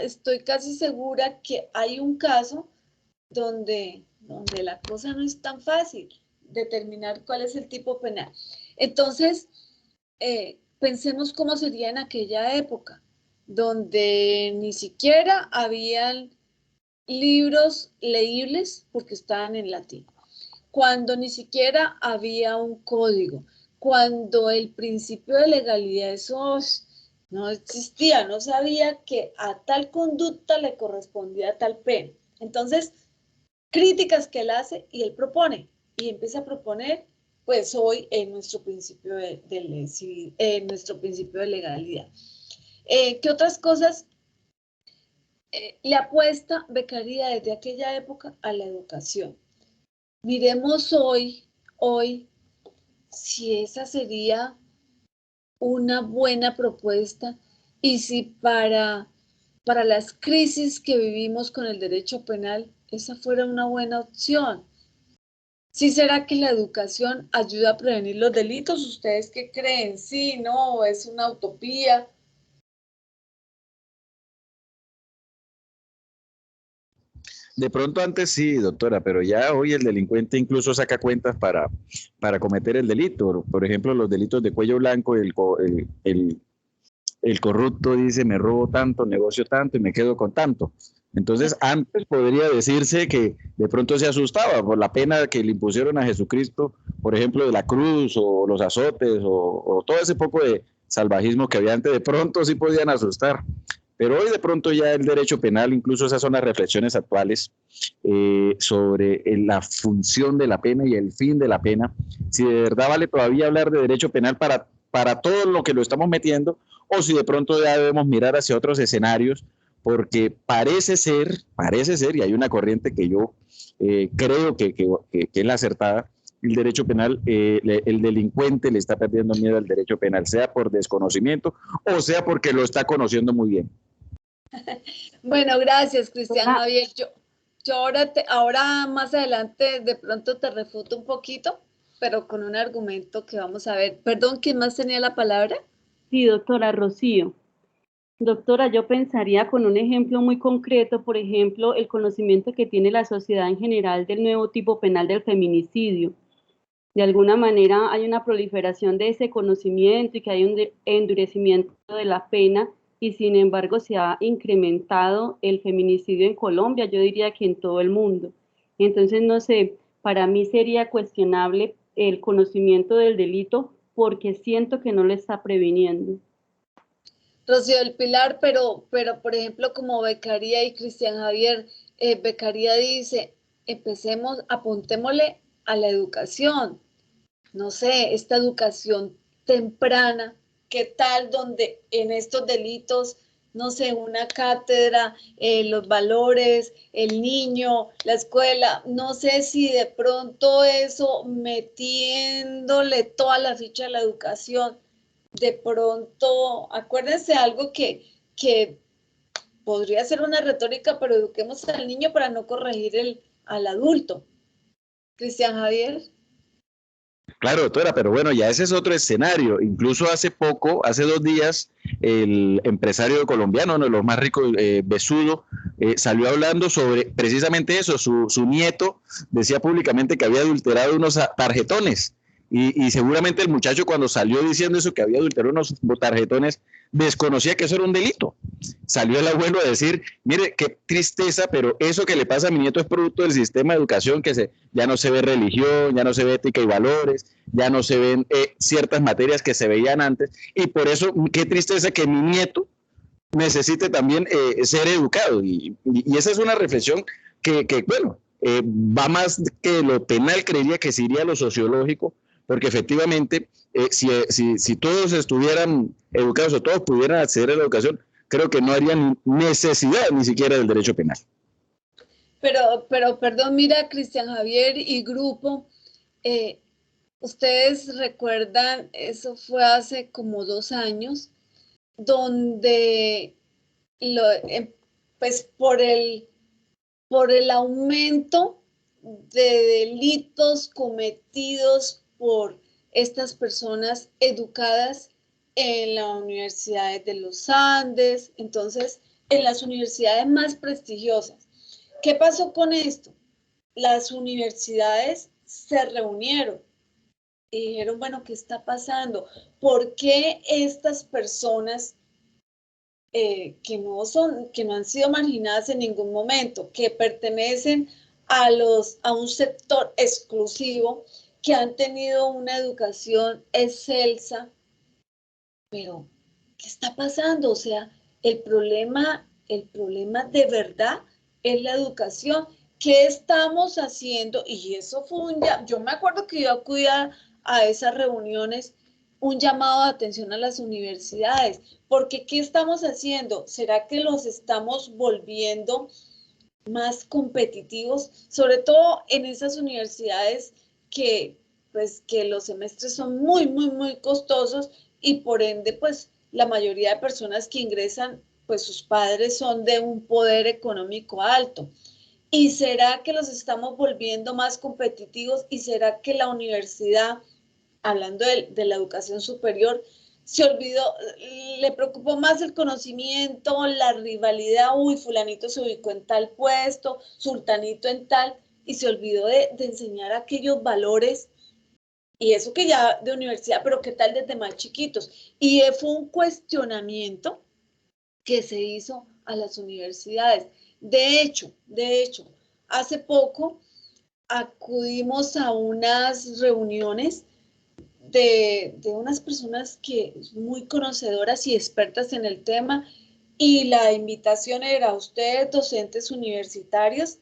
estoy casi segura que hay un caso donde la cosa no es tan fácil determinar cuál es el tipo penal. Entonces, pensemos cómo sería en aquella época, donde ni siquiera habían libros leíbles porque estaban en latín, cuando ni siquiera había un código, cuando el principio de legalidad, eso no existía, no sabía que a tal conducta le correspondía tal pena. Entonces, críticas que él hace y él propone, y empieza a proponer, pues hoy en nuestro principio nuestro principio de legalidad. ¿Qué otras cosas le apuesta Beccaria desde aquella época a la educación? Miremos hoy si esa sería una buena propuesta y si para las crisis que vivimos con el derecho penal, esa fuera una buena opción. ¿Sí será que la educación ayuda a prevenir los delitos? ¿Ustedes qué creen? ¿Sí, no? ¿Es una utopía? De pronto antes sí, doctora, pero ya hoy el delincuente incluso saca cuentas para cometer el delito. Por ejemplo, los delitos de cuello blanco, el corrupto dice, me robo tanto, negocio tanto y me quedo con tanto. Entonces, antes podría decirse que de pronto se asustaba por la pena que le impusieron a Jesucristo, por ejemplo, de la cruz o los azotes o todo ese poco de salvajismo que había antes, de pronto sí podían asustar. Pero hoy de pronto ya el derecho penal, incluso esas son las reflexiones actuales sobre la función de la pena y el fin de la pena, si de verdad vale todavía hablar de derecho penal para todo lo que lo estamos metiendo, o si de pronto ya debemos mirar hacia otros escenarios, porque parece ser, y hay una corriente que yo creo que es la acertada, el derecho penal, el delincuente le está perdiendo miedo al derecho penal, sea por desconocimiento o sea porque lo está conociendo muy bien. Bueno, gracias, Cristian Javier. Yo ahora más adelante de pronto te refuto un poquito, pero con un argumento que vamos a ver. Perdón, ¿quién más tenía la palabra? Sí, doctora Rocío. Doctora, yo pensaría con un ejemplo muy concreto, por ejemplo, el conocimiento que tiene la sociedad en general del nuevo tipo penal del feminicidio. De alguna manera hay una proliferación de ese conocimiento y que hay un endurecimiento de la pena y sin embargo se ha incrementado el feminicidio en Colombia, yo diría que en todo el mundo. Entonces, no sé, para mí sería cuestionable el conocimiento del delito porque siento que no lo está previniendo. Rocío del Pilar, pero por ejemplo, como Beccaria y Cristian Javier, Beccaria dice, apuntémosle a la educación, no sé, esta educación temprana, ¿qué tal donde en estos delitos, no sé, una cátedra, los valores, el niño, la escuela, no sé si de pronto eso metiéndole toda la ficha a la educación, de pronto, acuérdense algo que podría ser una retórica, pero eduquemos al niño para no corregir al adulto. Cristian Javier. Claro, doctora, pero bueno, ya ese es otro escenario. Incluso hace poco, hace 2 días, el empresario colombiano, uno de los más ricos, Besudo, salió hablando sobre precisamente eso. Su nieto decía públicamente que había adulterado unos tarjetones. Y seguramente el muchacho, cuando salió diciendo eso, que había adulterado unos tarjetones, desconocía que eso era un delito. Salió el abuelo a decir, mire, qué tristeza, pero eso que le pasa a mi nieto es producto del sistema de educación, que ya no se ve religión, ya no se ve ética y valores, ya no se ven ciertas materias que se veían antes, y por eso qué tristeza que mi nieto necesite también ser educado. Y esa es una reflexión que bueno, va más que lo penal, creería que se iría a lo sociológico, porque efectivamente, si todos estuvieran educados o todos pudieran acceder a la educación, creo que no harían necesidad ni siquiera del derecho penal. Pero perdón, mira, Cristian Javier y grupo, ustedes recuerdan, eso fue hace como 2 años, donde pues por el aumento de delitos cometidos por estas personas educadas en las universidades de los Andes, entonces en las universidades más prestigiosas. ¿Qué pasó con esto? Las universidades se reunieron y dijeron, bueno, ¿qué está pasando? ¿Por qué estas personas que no han sido marginadas en ningún momento, que pertenecen a un sector exclusivo, que han tenido una educación excelsa, pero ¿qué está pasando? O sea, el problema de verdad es la educación. ¿Qué estamos haciendo? Y eso fue yo me acuerdo que yo acudía a esas reuniones, un llamado de atención a las universidades, porque ¿qué estamos haciendo? ¿Será que los estamos volviendo más competitivos? Sobre todo en esas universidades que los semestres son muy, muy, muy costosos y por ende, pues la mayoría de personas que ingresan, pues sus padres son de un poder económico alto. ¿Y será que los estamos volviendo más competitivos? ¿Y será que la universidad, hablando de la educación superior, se olvidó, le preocupó más el conocimiento, la rivalidad? Uy, fulanito se ubicó en tal puesto, sultanito en tal, y se olvidó de enseñar aquellos valores. Y eso que ya de universidad, pero ¿qué tal desde más chiquitos? Y fue un cuestionamiento que se hizo a las universidades. De hecho, hace poco acudimos a unas reuniones de unas personas que muy conocedoras y expertas en el tema, y la invitación era: ustedes, docentes universitarios,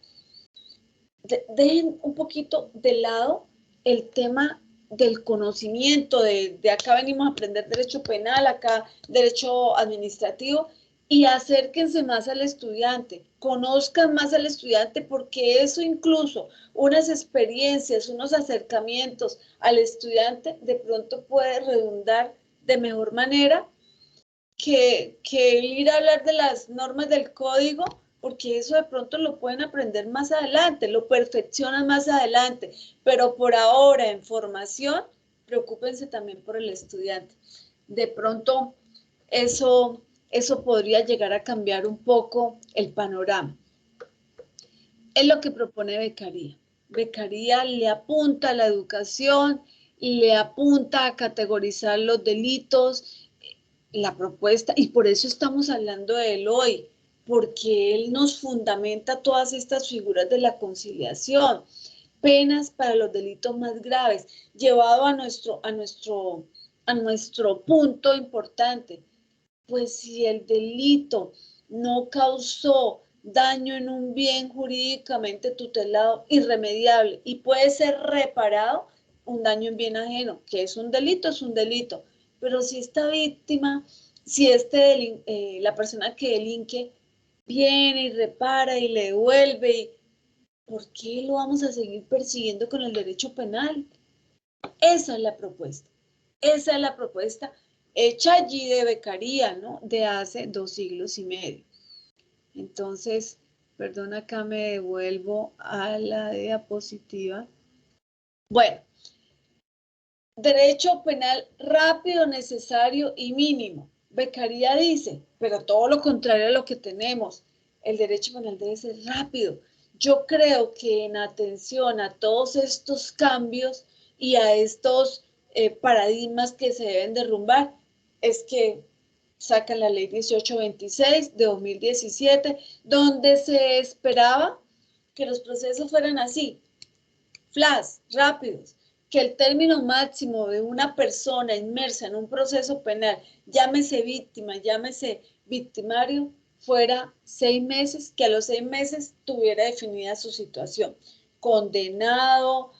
dejen un poquito de lado el tema del conocimiento, de acá venimos a aprender derecho penal, acá derecho administrativo, y acérquense más al estudiante, conozcan más al estudiante, porque eso, incluso unas experiencias, unos acercamientos al estudiante, de pronto puede redundar de mejor manera que ir a hablar de las normas del código, porque eso de pronto lo pueden aprender más adelante, lo perfeccionan más adelante, pero por ahora en formación, preocúpense también por el estudiante. De pronto eso podría llegar a cambiar un poco el panorama. Es lo que propone Beccaria. Beccaria le apunta a la educación, le apunta a categorizar los delitos, la propuesta, y por eso estamos hablando de él hoy, porque él nos fundamenta todas estas figuras de la conciliación, penas para los delitos más graves, llevado a nuestro punto importante. Pues si el delito no causó daño en un bien jurídicamente tutelado, irremediable, y puede ser reparado, un daño en bien ajeno, que es un delito, es un delito. Pero si esta víctima, si la persona que delinque viene y repara y le devuelve, ¿por qué lo vamos a seguir persiguiendo con el derecho penal? Esa es la propuesta. Esa es la propuesta hecha allí de Beccaria, ¿no? De hace 2 siglos y medio. Entonces, perdón, acá me devuelvo a la diapositiva. Bueno, derecho penal rápido, necesario y mínimo. Beccaria dice, pero todo lo contrario a lo que tenemos. El derecho penal debe ser rápido. Yo creo que en atención a todos estos cambios y a estos paradigmas que se deben derrumbar, es que sacan la ley 1826 de 2017, donde se esperaba que los procesos fueran así, flash, rápidos, que el término máximo de una persona inmersa en un proceso penal, llámese víctima, llámese victimario, fuera 6 meses, que a los 6 meses tuviera definida su situación, condenado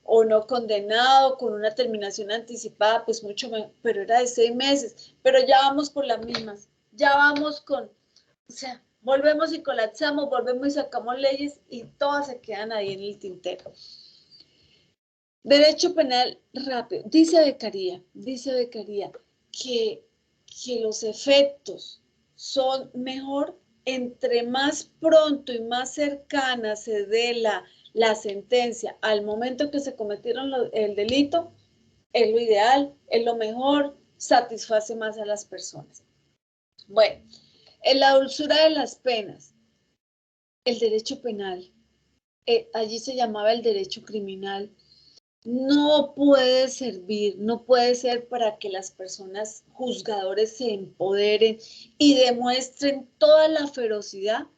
o no condenado, con una terminación anticipada, pues mucho mejor, pero era de 6 meses, pero ya vamos por las mismas, ya vamos con, o sea, volvemos y colapsamos, volvemos y sacamos leyes y todas se quedan ahí en el tintero. Derecho penal rápido. Dice Beccaria que los efectos son mejor entre más pronto y más cercana se dé la sentencia al momento que se cometieron el delito, es lo ideal, es lo mejor, satisface más a las personas. Bueno, en la dulzura de las penas, el derecho penal, allí se llamaba el derecho criminal, no puede servir, no puede ser para que las personas juzgadores se empoderen y demuestren toda la ferocidad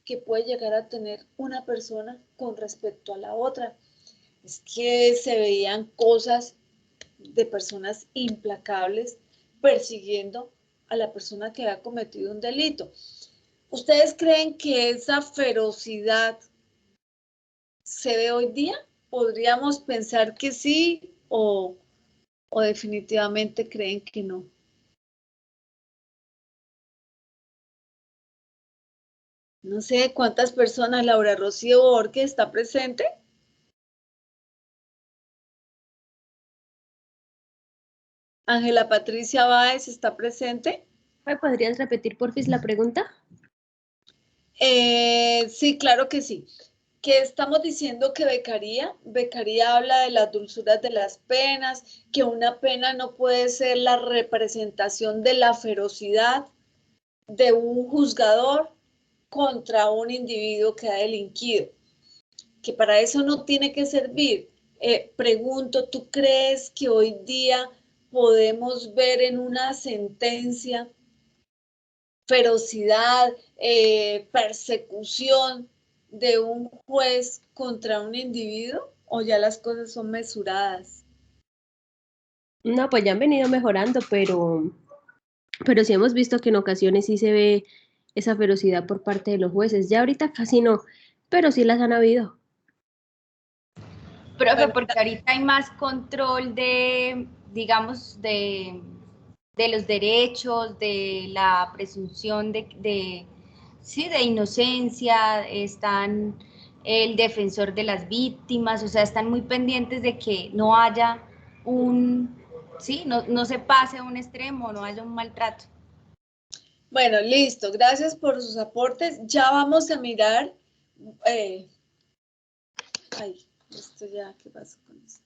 que puede llegar a tener una persona con respecto a la otra. Es que se veían cosas de personas implacables persiguiendo a la persona que había cometido un delito. ¿Ustedes creen que esa ferocidad se ve hoy día? ¿Podríamos pensar que sí o definitivamente creen que no? No sé cuántas personas, Laura Rocío Borges está presente. Ángela Patricia Báez está presente. ¿Me podrías repetir, porfis, la pregunta? Sí, claro que sí. Que estamos diciendo que Beccaria habla de las dulzuras de las penas, que una pena no puede ser la representación de la ferocidad de un juzgador contra un individuo que ha delinquido, que para eso no tiene que servir. Pregunto, ¿tú crees que hoy día podemos ver en una sentencia ferocidad, persecución de un juez contra un individuo, o ya las cosas son mesuradas? No, pues ya han venido mejorando, pero sí hemos visto que en ocasiones sí se ve esa ferocidad por parte de los jueces. Ya ahorita casi no, pero sí las han habido. Profe, porque ahorita hay más control de, digamos, de los derechos, de la presunción de inocencia, están el defensor de las víctimas, o sea, están muy pendientes de que no haya no se pase a un extremo, no haya un maltrato. Bueno, listo, gracias por sus aportes. Ya vamos a mirar, esto ya, ¿qué pasa con eso?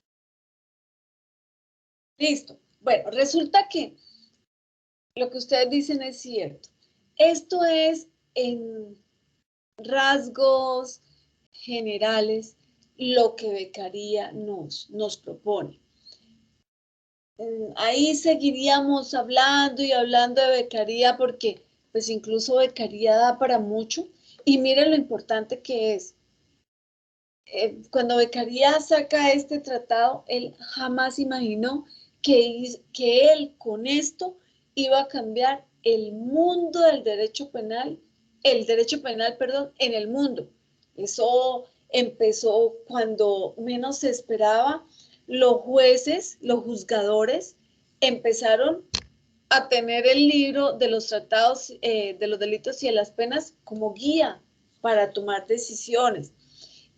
Listo. Bueno, resulta que lo que ustedes dicen es cierto. Esto es en rasgos generales lo que Beccaria nos propone. Ahí seguiríamos hablando y hablando de Beccaria porque pues incluso Beccaria da para mucho y miren lo importante que es. Cuando Beccaria saca este tratado, él jamás imaginó que él con esto iba a cambiar el mundo del derecho penal, en el mundo. Eso empezó cuando menos se esperaba. Los jueces, los juzgadores, empezaron a tener el libro de los tratados de los delitos y de las penas como guía para tomar decisiones.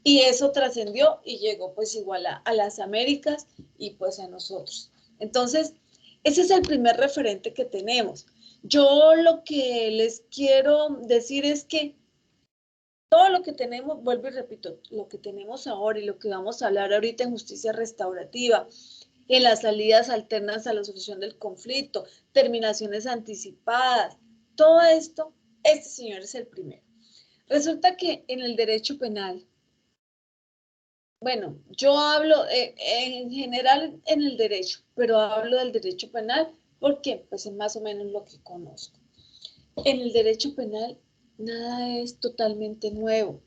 Y eso trascendió y llegó pues igual a las Américas y pues a nosotros. Entonces, ese es el primer referente que tenemos. Yo lo que les quiero decir es que todo lo que tenemos, vuelvo y repito, lo que tenemos ahora y lo que vamos a hablar ahorita en justicia restaurativa, en las salidas alternas a la solución del conflicto, terminaciones anticipadas, todo esto, este señor es el primero. Resulta que en el derecho penal, bueno, yo hablo en general en el derecho, pero hablo del derecho penal porque pues es más o menos lo que conozco. En el derecho penal nada es totalmente nuevo,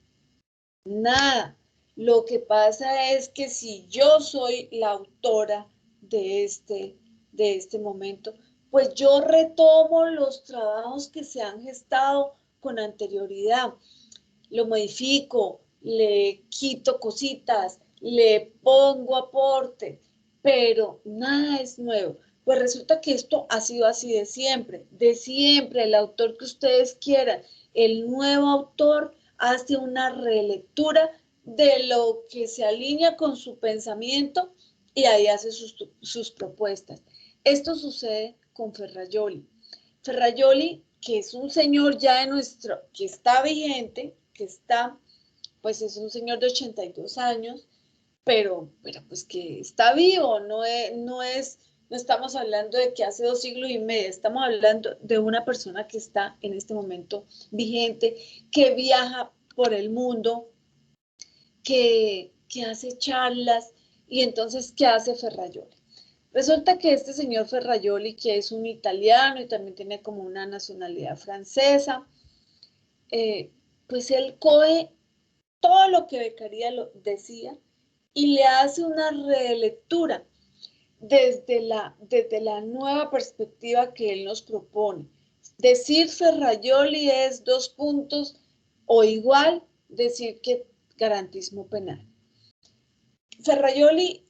nada. Lo que pasa es que si yo soy la autora de este momento, pues yo retomo los trabajos que se han gestado con anterioridad, lo modifico, le quito cositas, le pongo aporte, pero nada es nuevo. Pues resulta que esto ha sido así de siempre, el autor que ustedes quieran, el nuevo autor hace una relectura de lo que se alinea con su pensamiento y ahí hace sus propuestas. Esto sucede con Ferrajoli. Ferrajoli, que es un señor ya de que está vigente, que está, pues es un señor de 82 años, pero pues que está vivo, no estamos hablando de que hace 2 siglos y medio, estamos hablando de una persona que está en este momento vigente, que viaja por el mundo, que hace charlas, y entonces, ¿qué hace Ferrajoli? Resulta que este señor Ferrajoli, que es un italiano y también tiene como una nacionalidad francesa, pues él coge todo lo que Beccaria decía y le hace una relectura desde la nueva perspectiva que él nos propone. Decir Ferrajoli es 2 puntos o igual decir que garantismo penal. Ferrajoli,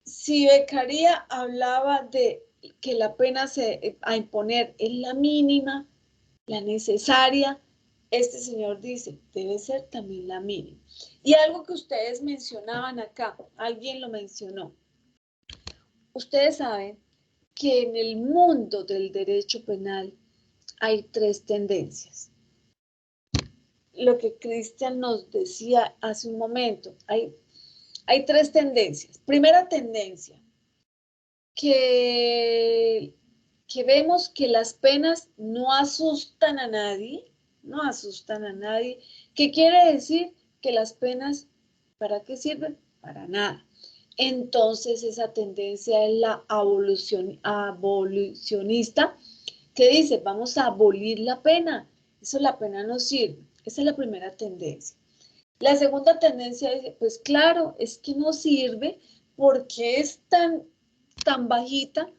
si Beccaria hablaba de que la pena a imponer es la mínima, la necesaria, este señor dice, debe ser también la mínima. Y algo que ustedes mencionaban acá, alguien lo mencionó. Ustedes saben que en el mundo del derecho penal hay 3 tendencias. Lo que Cristian nos decía hace un momento, hay 3 tendencias. Primera tendencia, que vemos que las penas no asustan a nadie, ¿Qué quiere decir? Que las penas, ¿para qué sirven? Para nada. Entonces, esa tendencia es la abolicionista, que dice, vamos a abolir la pena. Eso, la pena no sirve. Esa es la primera tendencia. La segunda tendencia es, pues claro, es que no sirve porque es tan bajita.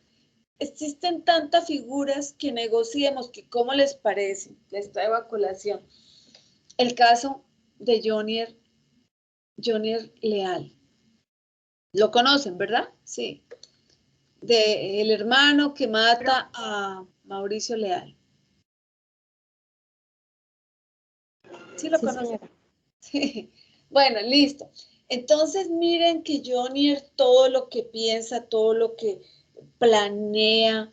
Existen tantas figuras que negociemos, que ¿cómo les parece? Les traigo a colación el caso de Jonier Leal. Lo conocen, ¿verdad? Sí. El hermano que mata a Mauricio Leal. ¿Sí lo conocen? Sí. Bueno, listo. Entonces miren que Jonier todo lo que piensa, todo lo que planea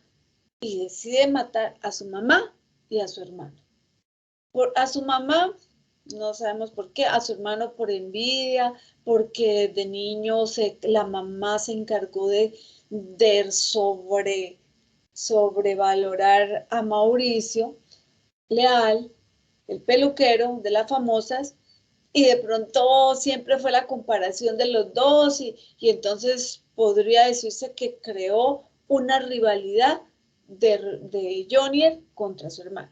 y decide matar a su mamá y a su hermano. A su mamá, no sabemos por qué, a su hermano por envidia, porque de niño la mamá se encargó de sobrevalorar a Mauricio Leal, el peluquero de las famosas, y de pronto siempre fue la comparación de los dos y entonces podría decirse que creó una rivalidad de Jonier contra su hermano.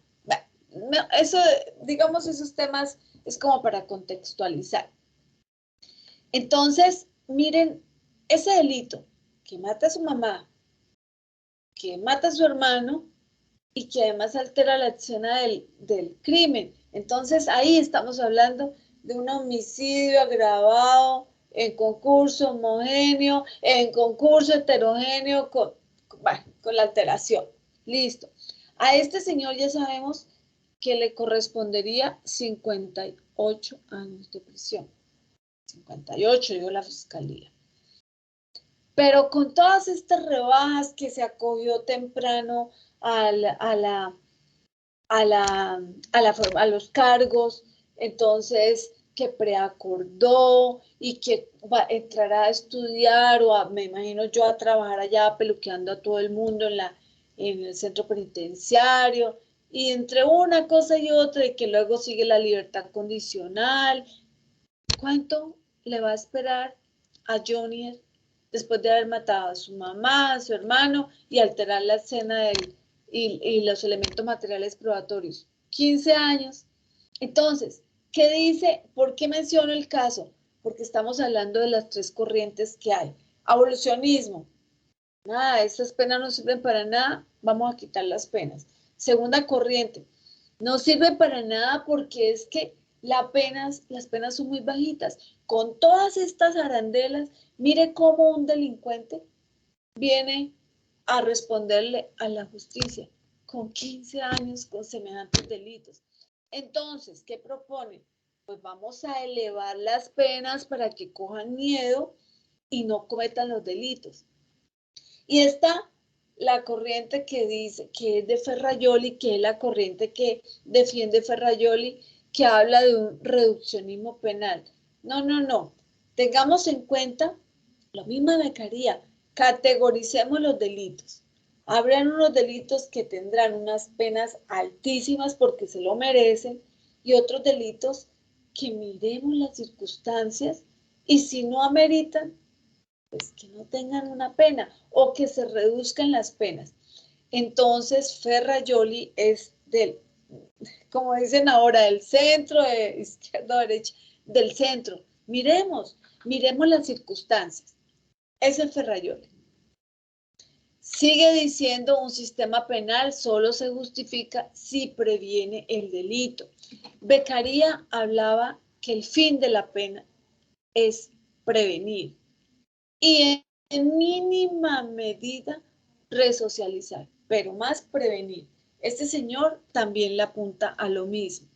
Bueno, eso, digamos, esos temas es como para contextualizar. Entonces, miren, ese delito que mata a su mamá, que mata a su hermano y que además altera la escena del crimen. Entonces, ahí estamos hablando de un homicidio agravado en concurso homogéneo, en concurso heterogéneo con la alteración. Listo. A este señor ya sabemos que le correspondería 58 años de prisión. 58, dijo la fiscalía. Pero con todas estas rebajas que se acogió temprano a a los cargos, entonces que preacordó y que entrará a estudiar me imagino yo a trabajar allá peluqueando a todo el mundo en el centro penitenciario, y entre una cosa y otra, y que luego sigue la libertad condicional. ¿Cuánto le va a esperar a Johnny después de haber matado a su mamá, a su hermano y alterar la escena y los elementos materiales probatorios? 15 años. Entonces, ¿qué dice? ¿Por qué menciono el caso? Porque estamos hablando de las tres corrientes que hay. Abolicionismo. Nada, estas penas no sirven para nada, vamos a quitar las penas. Segunda corriente. No sirve para nada porque es que las penas son muy bajitas. Con todas estas arandelas, mire cómo un delincuente viene a responderle a la justicia con 15 años con semejantes delitos. Entonces, ¿qué propone? Pues vamos a elevar las penas para que cojan miedo y no cometan los delitos. Y está la corriente que dice que es de Ferrajoli, que es la corriente que defiende Ferrajoli, que habla de un reduccionismo penal. No. Tengamos en cuenta lo mismo Beccaria. Categoricemos los delitos. Habrán unos delitos que tendrán unas penas altísimas porque se lo merecen y otros delitos que miremos las circunstancias y si no ameritan, pues que no tengan una pena o que se reduzcan las penas. Entonces, Ferrajoli es como dicen ahora, del centro, de izquierda a derecha, del centro. Miremos las circunstancias. Ese es Ferrajoli. Sigue diciendo un sistema penal solo se justifica si previene el delito. Beccaria hablaba que el fin de la pena es prevenir y en mínima medida resocializar, pero más prevenir. Este señor también le apunta a lo mismo.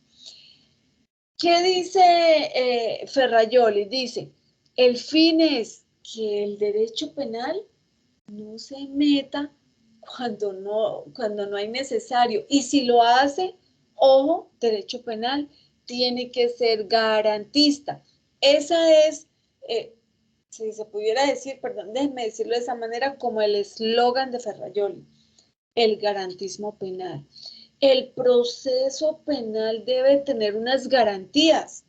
¿Qué dice Ferrajoli? Dice, el fin es que el derecho penal no se meta cuando no hay necesario. Y si lo hace, ojo, derecho penal tiene que ser garantista. Esa es, si se pudiera decir, perdón, déjenme decirlo de esa manera, como el eslogan de Ferrajoli, el garantismo penal. El proceso penal debe tener unas garantías.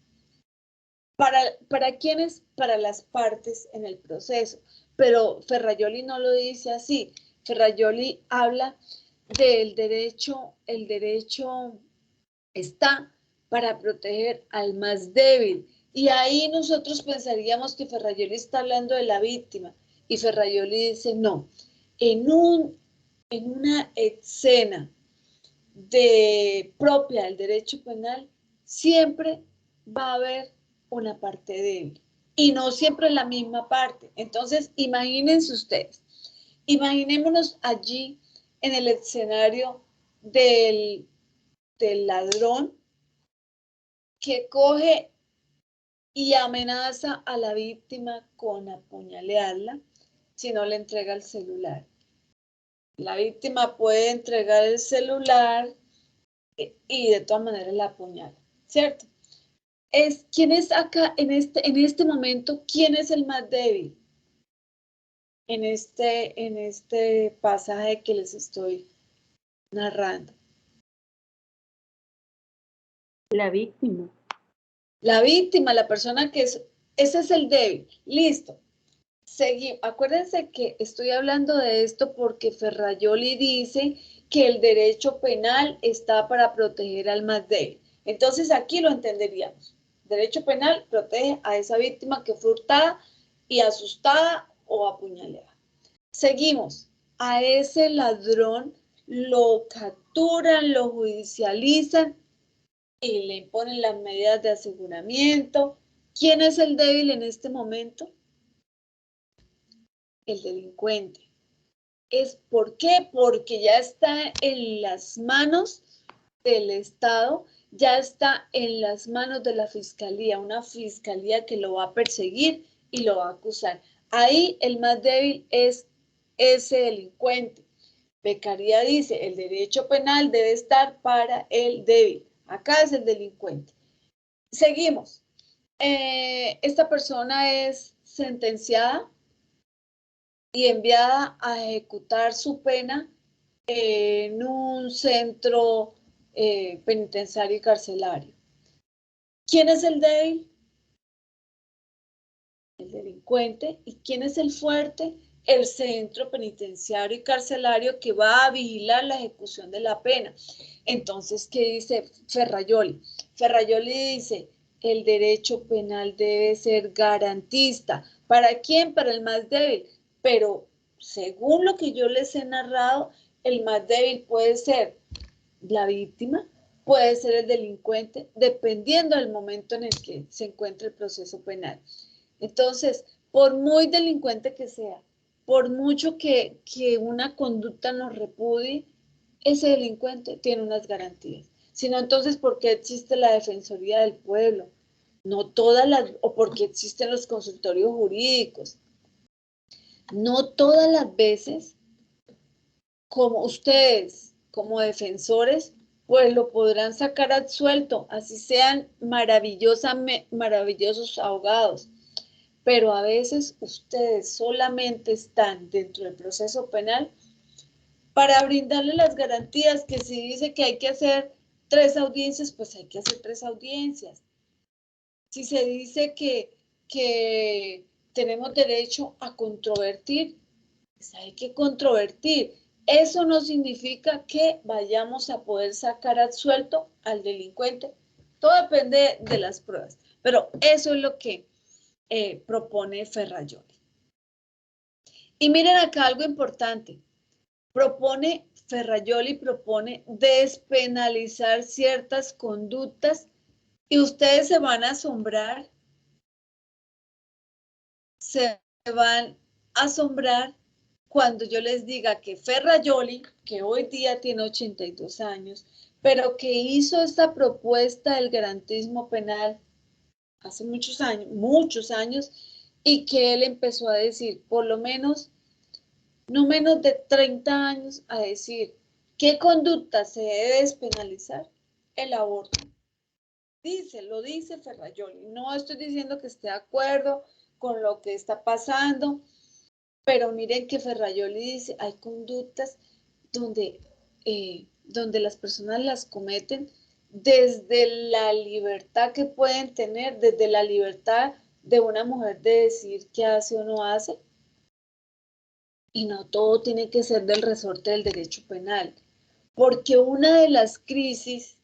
¿Para quiénes? Para las partes en el proceso. Pero Ferrajoli no lo dice así. Ferrajoli habla del derecho, el derecho está para proteger al más débil. Y ahí nosotros pensaríamos que Ferrajoli está hablando de la víctima. Y Ferrajoli dice, no, en una escena propia del derecho penal, siempre va a haber una parte débil y no siempre la misma parte. Entonces, imagínense ustedes, imaginémonos allí en el escenario del ladrón que coge y amenaza a la víctima con apuñalearla si no le entrega el celular. La víctima puede entregar el celular y de todas maneras la apuñala, ¿cierto? ¿Quién es acá en este momento? ¿Quién es el más débil? En este pasaje que les estoy narrando. La víctima. La víctima, la persona que es, ese es el débil. Listo. Seguimos. Acuérdense que estoy hablando de esto porque Ferrajoli dice que el derecho penal está para proteger al más débil. Entonces aquí lo entenderíamos. Derecho penal protege a esa víctima que fue hurtada y asustada o apuñaleada. Seguimos. A ese ladrón lo capturan, lo judicializan y le imponen las medidas de aseguramiento. ¿Quién es el débil en este momento? El delincuente. ¿Por qué? Porque ya está en las manos del Estado, ya está en las manos de la fiscalía, una fiscalía que lo va a perseguir y lo va a acusar. Ahí el más débil es ese delincuente. Beccaria dice, el derecho penal debe estar para el débil. Acá es el delincuente. Seguimos. Esta persona es sentenciada y enviada a ejecutar su pena en un centro penitenciario y carcelario. ¿Quién es el débil? El delincuente. ¿Y quién es el fuerte? El centro penitenciario y carcelario que va a vigilar la ejecución de la pena. Entonces, ¿qué dice Ferrajoli? Ferrajoli dice, el derecho penal debe ser garantista. ¿Para quién? Para el más débil. Pero según lo que yo les he narrado, el más débil puede ser la víctima, puede ser el delincuente, dependiendo del momento en el que se encuentre el proceso penal. Entonces, por muy delincuente que sea, por mucho que una conducta nos repudie, ese delincuente tiene unas garantías. Si no, entonces, ¿por qué existe la Defensoría del Pueblo? No todas las, o porque existen los consultorios jurídicos. No todas las veces, como ustedes, como defensores, pues lo podrán sacar absuelto, así sean maravillosos abogados. Pero a veces ustedes solamente están dentro del proceso penal para brindarle las garantías que si dice que hay que hacer 3 audiencias, pues hay que hacer 3 audiencias. Si se dice que tenemos derecho a controvertir, pues hay que controvertir. Eso no significa que vayamos a poder sacar absuelto al delincuente. Todo depende de las pruebas, pero eso es lo que propone Ferrajoli. Y miren acá algo importante. Ferrajoli propone despenalizar ciertas conductas y ustedes se van a asombrar, cuando yo les diga que Ferrajoli, que hoy día tiene 82 años, pero que hizo esta propuesta del garantismo penal hace muchos años, y que él empezó a decir, por lo menos, no menos de 30 años, a decir, ¿qué conducta se debe despenalizar? El aborto. Lo dice Ferrajoli. No estoy diciendo que esté de acuerdo con lo que está pasando, pero miren que Ferrajoli dice, hay conductas donde las personas las cometen desde la libertad que pueden tener, desde la libertad de una mujer de decir qué hace o no hace. Y no todo tiene que ser del resorte del derecho penal, porque una de las crisis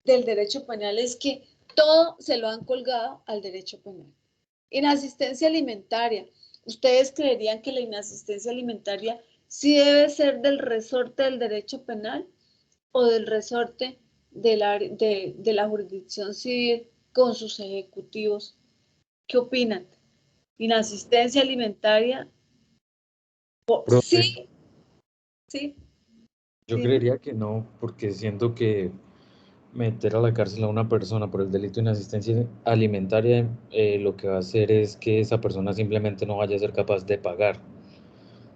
del derecho penal es que todo se lo han colgado al derecho penal. Inasistencia alimentaria. ¿Ustedes creerían que la inasistencia alimentaria sí debe ser del resorte del derecho penal o del resorte de la jurisdicción civil con sus ejecutivos? ¿Qué opinan? Inasistencia alimentaria. Sí, sí. Yo Dime. creería que no, porque siento que meter a la cárcel a una persona por el delito de inasistencia alimentaria lo que va a hacer es que esa persona simplemente no vaya a ser capaz de pagar.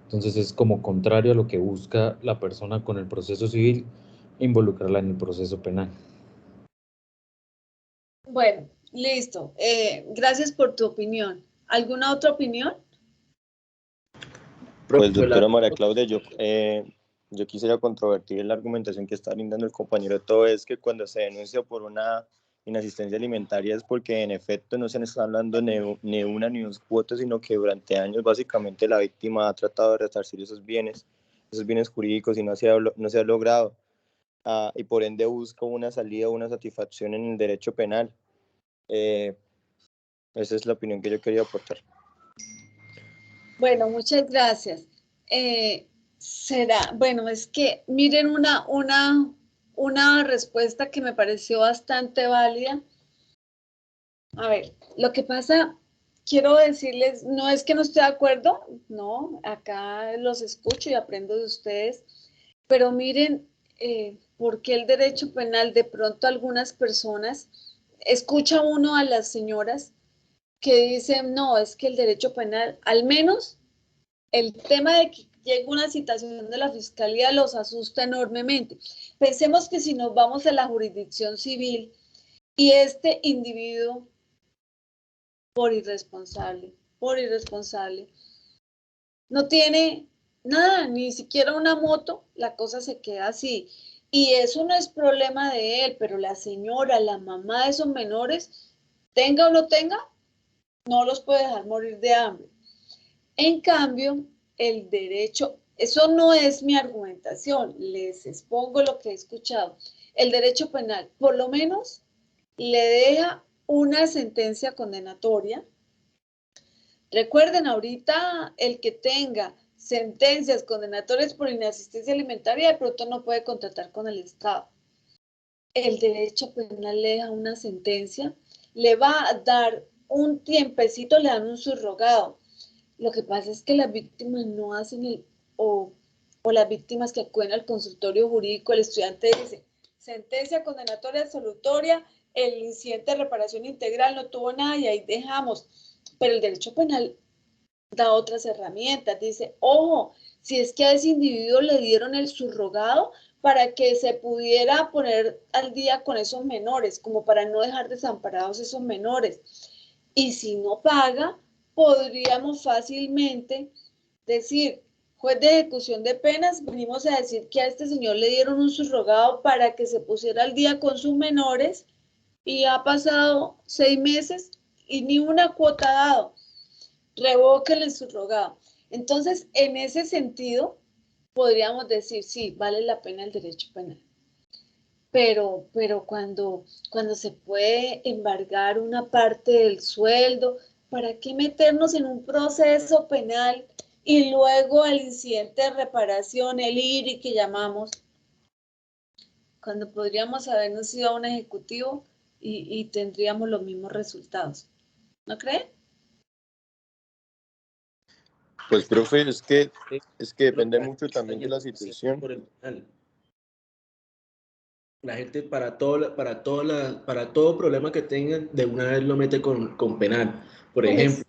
Entonces es como contrario a lo que busca la persona con el proceso civil, involucrarla en el proceso penal. Bueno, listo. Gracias por tu opinión. ¿Alguna otra opinión? Pues doctora María Claudia, yo quisiera controvertir la argumentación que está brindando el compañero. Todo es que cuando se denuncia por una inasistencia alimentaria es porque en efecto no se está hablando ni una ni dos cuotas, sino que durante años básicamente la víctima ha tratado de resarcir esos bienes jurídicos y no se ha logrado. Y por ende busca una salida, una satisfacción en el derecho penal. Esa es la opinión que yo quería aportar. Bueno, muchas gracias. Bueno, es que miren una respuesta que me pareció bastante válida. A ver, lo que pasa, quiero decirles, no es que no esté de acuerdo, no, acá los escucho y aprendo de ustedes, pero miren, por qué el derecho penal, de pronto algunas personas, escucha uno a las señoras que dicen, no, es que el derecho penal, al menos el tema llega una citación de la fiscalía, los asusta enormemente. Pensemos que si nos vamos a la jurisdicción civil y este individuo, por irresponsable, no tiene nada, ni siquiera una moto, la cosa se queda así. Y eso no es problema de él, pero la señora, la mamá de esos menores, tenga o no tenga, no los puede dejar morir de hambre. En cambio, el derecho, eso no es mi argumentación, les expongo lo que he escuchado. El derecho penal, por lo menos, le deja una sentencia condenatoria. Recuerden, ahorita el que tenga sentencias condenatorias por inasistencia alimentaria de pronto no puede contratar con el Estado. El derecho penal le deja una sentencia, le va a dar un tiempecito, le dan un subrogado. Lo que pasa es que las víctimas no hacen o las víctimas que acuden al consultorio jurídico, el estudiante dice, sentencia condenatoria absolutoria, el incidente de reparación integral no tuvo nada y ahí dejamos. Pero el derecho penal da otras herramientas, dice, ojo, si es que a ese individuo le dieron el subrogado para que se pudiera poner al día con esos menores, como para no dejar desamparados esos menores. Y si no paga, podríamos fácilmente decir, juez de ejecución de penas, venimos a decir que a este señor le dieron un subrogado para que se pusiera al día con sus menores y ha pasado 6 meses y ni una cuota dado. Revóquenle el subrogado. Entonces, en ese sentido, podríamos decir, sí, vale la pena el derecho penal. Pero cuando se puede embargar una parte del sueldo, ¿para qué meternos en un proceso penal y luego el incidente de reparación, el IRI que llamamos, cuando podríamos habernos ido a un ejecutivo y tendríamos los mismos resultados? ¿No creen? Pues, profe, es que depende mucho también de la situación. La gente para todo problema que tengan, de una vez lo mete con penal. Por ejemplo,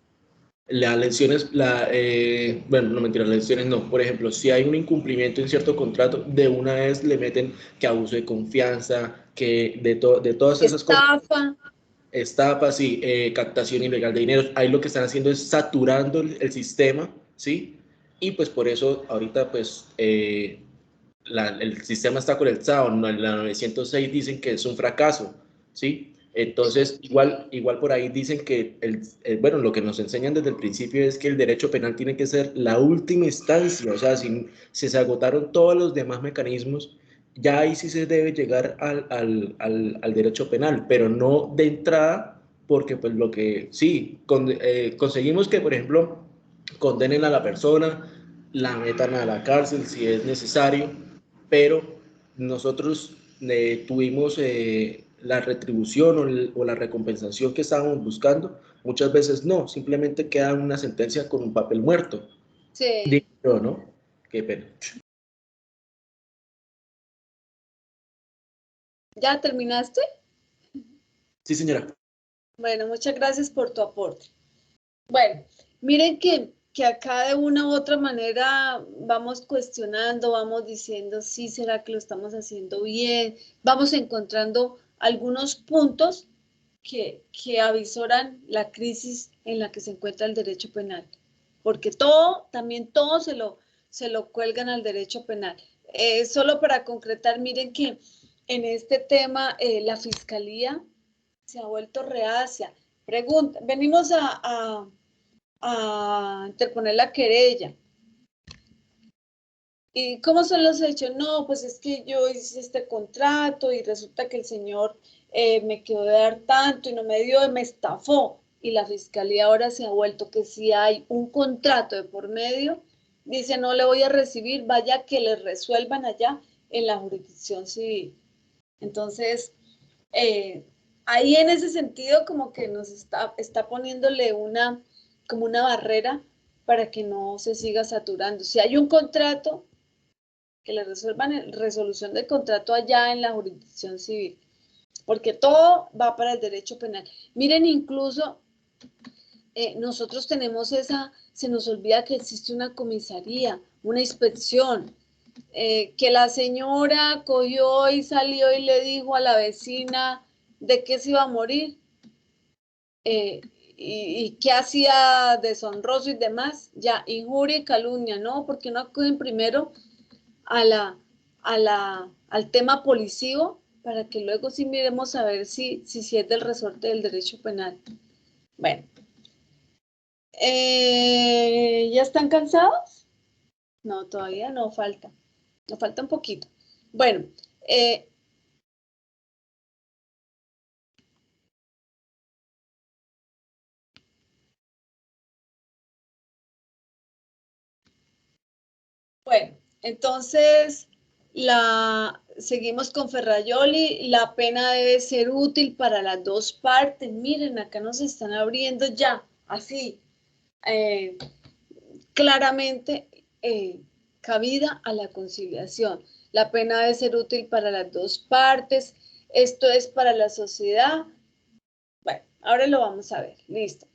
las lesiones, bueno, no mentira, las lesiones no. Por ejemplo, si hay un incumplimiento en cierto contrato, de una vez le meten que abuso de confianza, que de todas esas cosas. Estafa, sí, captación ilegal de dinero. Ahí lo que están haciendo es saturando el sistema, ¿sí? Y pues por eso ahorita pues el sistema está colapsado. En la 906 dicen que es un fracaso, ¿sí? Entonces igual por ahí dicen que bueno, lo que nos enseñan desde el principio es que el derecho penal tiene que ser la última instancia. O sea, si se agotaron todos los demás mecanismos, ya ahí sí se debe llegar al derecho penal, pero no de entrada, porque pues lo que sí, conseguimos que, por ejemplo, condenen a la persona, la metan a la cárcel si es necesario, pero nosotros tuvimos la retribución o la recompensación que estábamos buscando, muchas veces no, simplemente queda una sentencia con un papel muerto. Sí. Digo, ¿no? Qué pena. ¿Ya terminaste? Sí, señora. Bueno, muchas gracias por tu aporte. Bueno, miren que acá de una u otra manera vamos cuestionando, vamos diciendo, sí, ¿será que lo estamos haciendo bien? Vamos encontrando algunos puntos que avisoran la crisis en la que se encuentra el derecho penal. Porque también todo se lo cuelgan al derecho penal. Solo para concretar, miren que en este tema la Fiscalía se ha vuelto reacia. Venimos a interponer la querella. ¿Y cómo son los hechos? No, pues es que yo hice este contrato y resulta que el señor me quedó de dar tanto y no me dio y me estafó. Y la Fiscalía ahora se ha vuelto que si hay un contrato de por medio, dice no le voy a recibir, vaya que le resuelvan allá en la jurisdicción civil. Entonces, ahí en ese sentido como que nos está poniéndole como una barrera para que no se siga saturando. Si hay un contrato, que le resuelvan resolución del contrato allá en la jurisdicción civil, porque todo va para el derecho penal. Miren, incluso nosotros tenemos se nos olvida que existe una comisaría, una inspección, que la señora cogió y salió y le dijo a la vecina de que se iba a morir, y qué hacía deshonroso y demás, ya, injuria y calumnia, ¿no? Porque no acuden primero al tema policivo para que luego sí miremos a ver si es del resorte del derecho penal. Bueno, ¿ya están cansados? No, todavía no, falta. Nos falta un poquito. Bueno, entonces seguimos con Ferrajoli. La pena debe ser útil para las dos partes. Miren, acá nos están abriendo ya, así, claramente, cabida a la conciliación. La pena debe ser útil para las dos partes. Esto es para la sociedad. Bueno, ahora lo vamos a ver. Listo.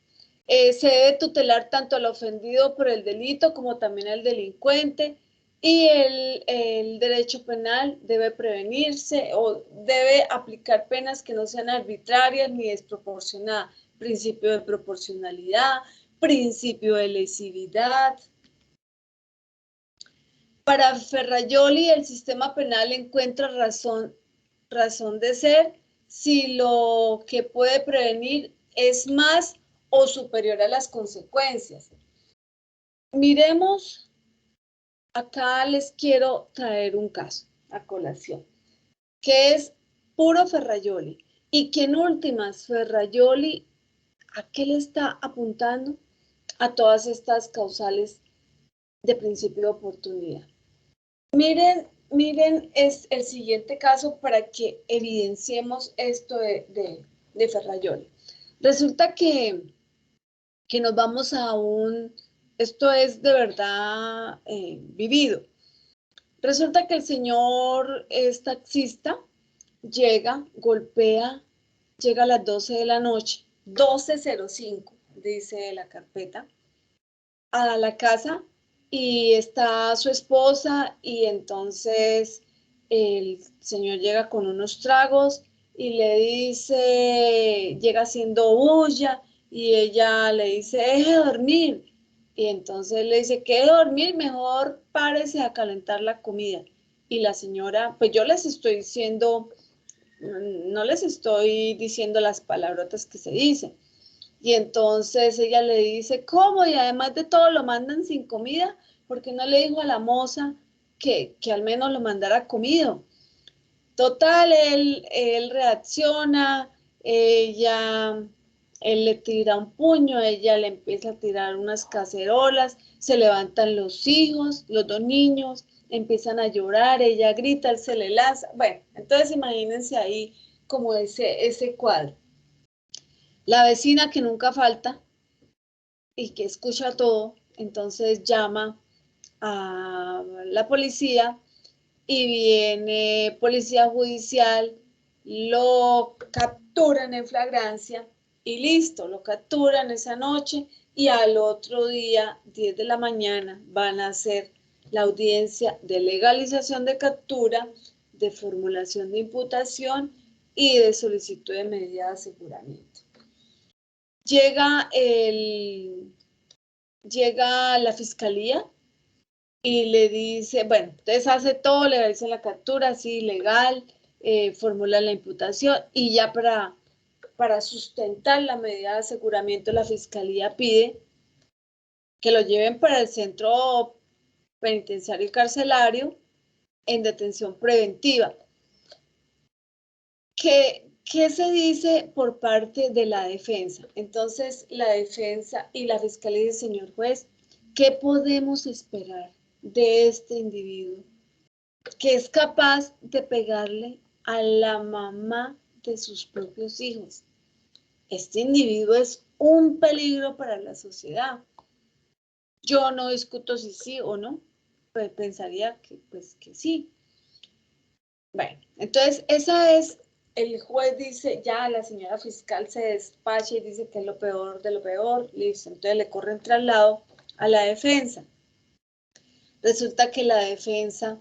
Se debe tutelar tanto al ofendido por el delito como también al delincuente, y el derecho penal debe prevenirse o debe aplicar penas que no sean arbitrarias ni desproporcionadas. Principio de proporcionalidad, principio de lesividad. Para Ferrajoli, el sistema penal encuentra razón de ser si lo que puede prevenir es más o superior a las consecuencias. Miremos, acá les quiero traer un caso a colación, que es puro Ferrajoli, y que en últimas Ferrajoli, ¿a qué le está apuntando? A todas estas causales de principio de oportunidad. Miren es el siguiente caso para que evidenciemos esto de Ferrajoli. Resulta que nos vamos esto es de verdad vivido. Resulta que el señor es taxista, golpea, llega a las 12 de la noche, 12:05, dice la carpeta, a la casa, y está su esposa, y entonces el señor llega con unos tragos y le dice, llega haciendo bulla, y ella le dice, deje de dormir. Y entonces le dice, ¿qué de dormir? Mejor párese a calentar la comida. Y la señora, pues yo les estoy diciendo, no les estoy diciendo las palabrotas que se dicen. Y entonces ella le dice, ¿cómo? Y además de todo lo mandan sin comida, porque no le dijo a la moza que al menos lo mandara comido. Total, él reacciona, él le tira un puño, ella le empieza a tirar unas cacerolas, se levantan los hijos, los dos niños, empiezan a llorar, ella grita, él se le lanza. Bueno, entonces imagínense ahí como ese cuadro. La vecina, que nunca falta y que escucha todo, entonces llama a la policía, y viene policía judicial, lo capturan en flagrancia y listo, lo capturan esa noche, y al otro día, 10 de la mañana, van a hacer la audiencia de legalización de captura, de formulación de imputación y de solicitud de medida de aseguramiento. Llega la fiscalía y le dice, bueno, entonces hace todo, legaliza la captura, sí, legal, formula la imputación, y ya para sustentar la medida de aseguramiento, la fiscalía pide que lo lleven para el centro penitenciario y carcelario en detención preventiva. ¿Qué se dice por parte de la defensa? Entonces, la defensa y la fiscalía dice, señor juez, ¿qué podemos esperar de este individuo que es capaz de pegarle a la mamá de sus propios hijos? Este individuo es un peligro para la sociedad. Yo no discuto si sí o no, pues pensaría que sí. Bueno, entonces el juez dice, ya la señora fiscal se despacha y dice que es lo peor de lo peor, listo, entonces le corren traslado a la defensa. Resulta que la defensa,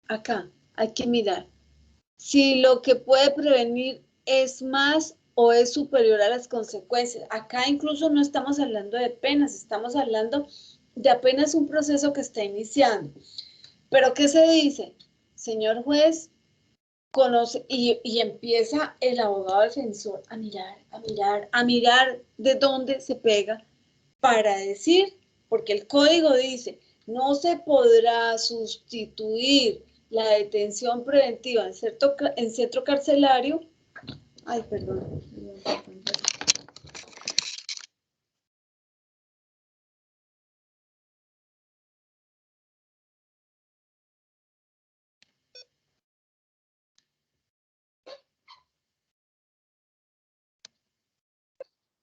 acá, hay que mirar si lo que puede prevenir es más o es superior a las consecuencias. Acá incluso no estamos hablando de penas, estamos hablando de apenas un proceso que está iniciando. Pero ¿qué se dice? Señor juez, conoce y empieza el abogado defensor a mirar de dónde se pega para decir, porque el código dice, no se podrá sustituir la detención preventiva en centro carcelario. Ay, perdón.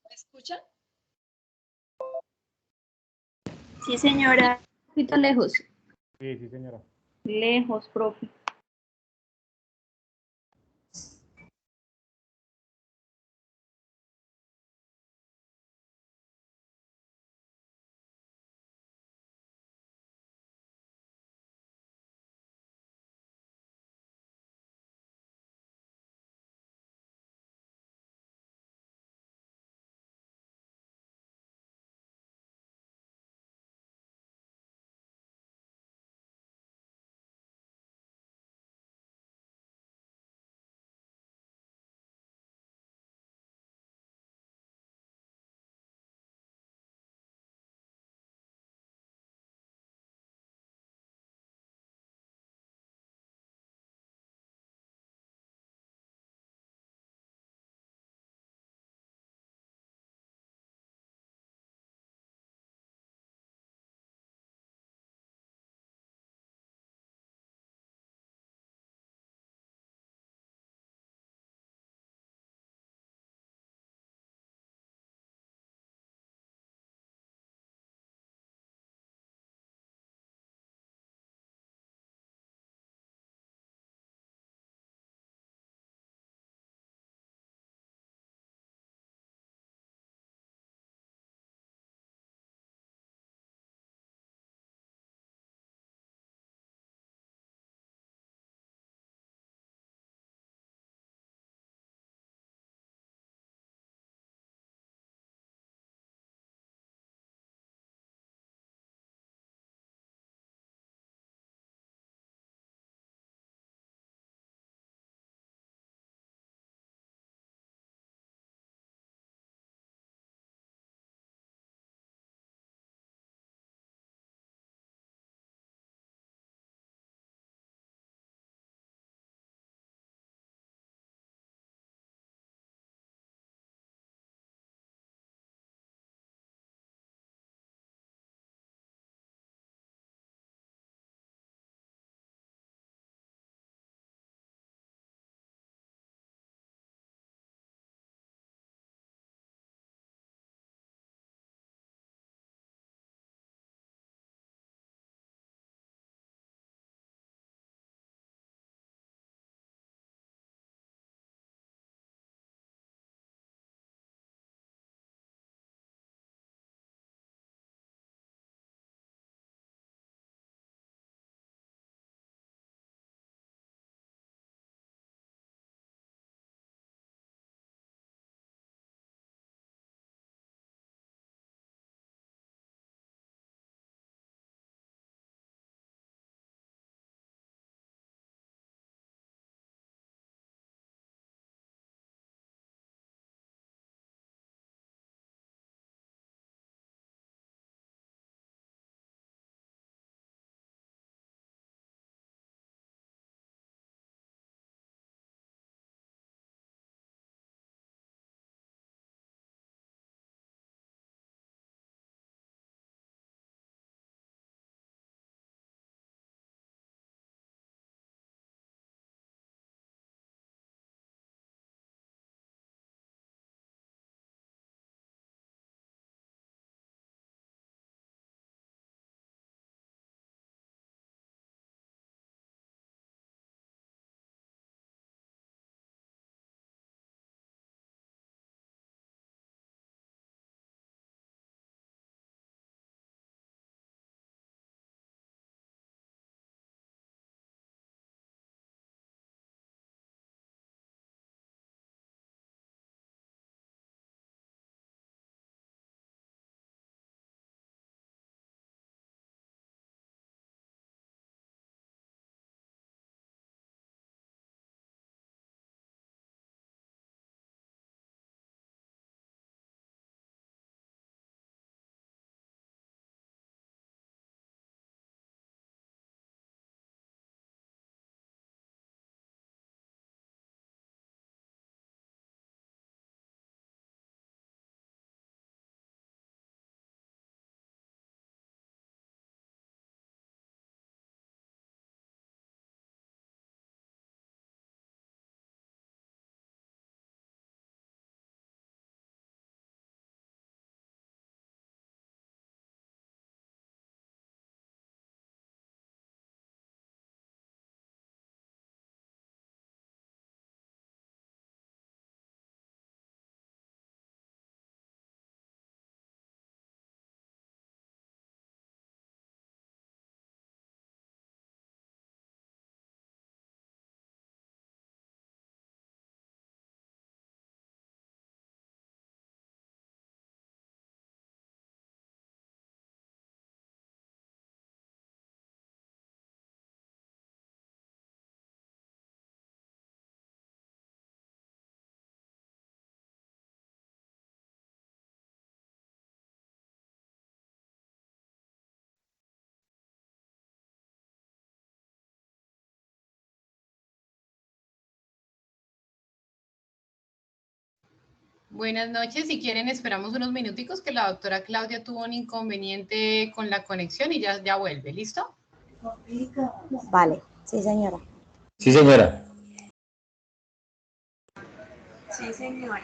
¿Me escuchan? Sí, señora. Un poquito lejos. Sí, sí, señora. Lejos, profe. Buenas noches, si quieren esperamos unos minuticos que la doctora Claudia tuvo un inconveniente con la conexión y ya vuelve, ¿listo? Vale, sí señora. Sí, señora. Sí, señora.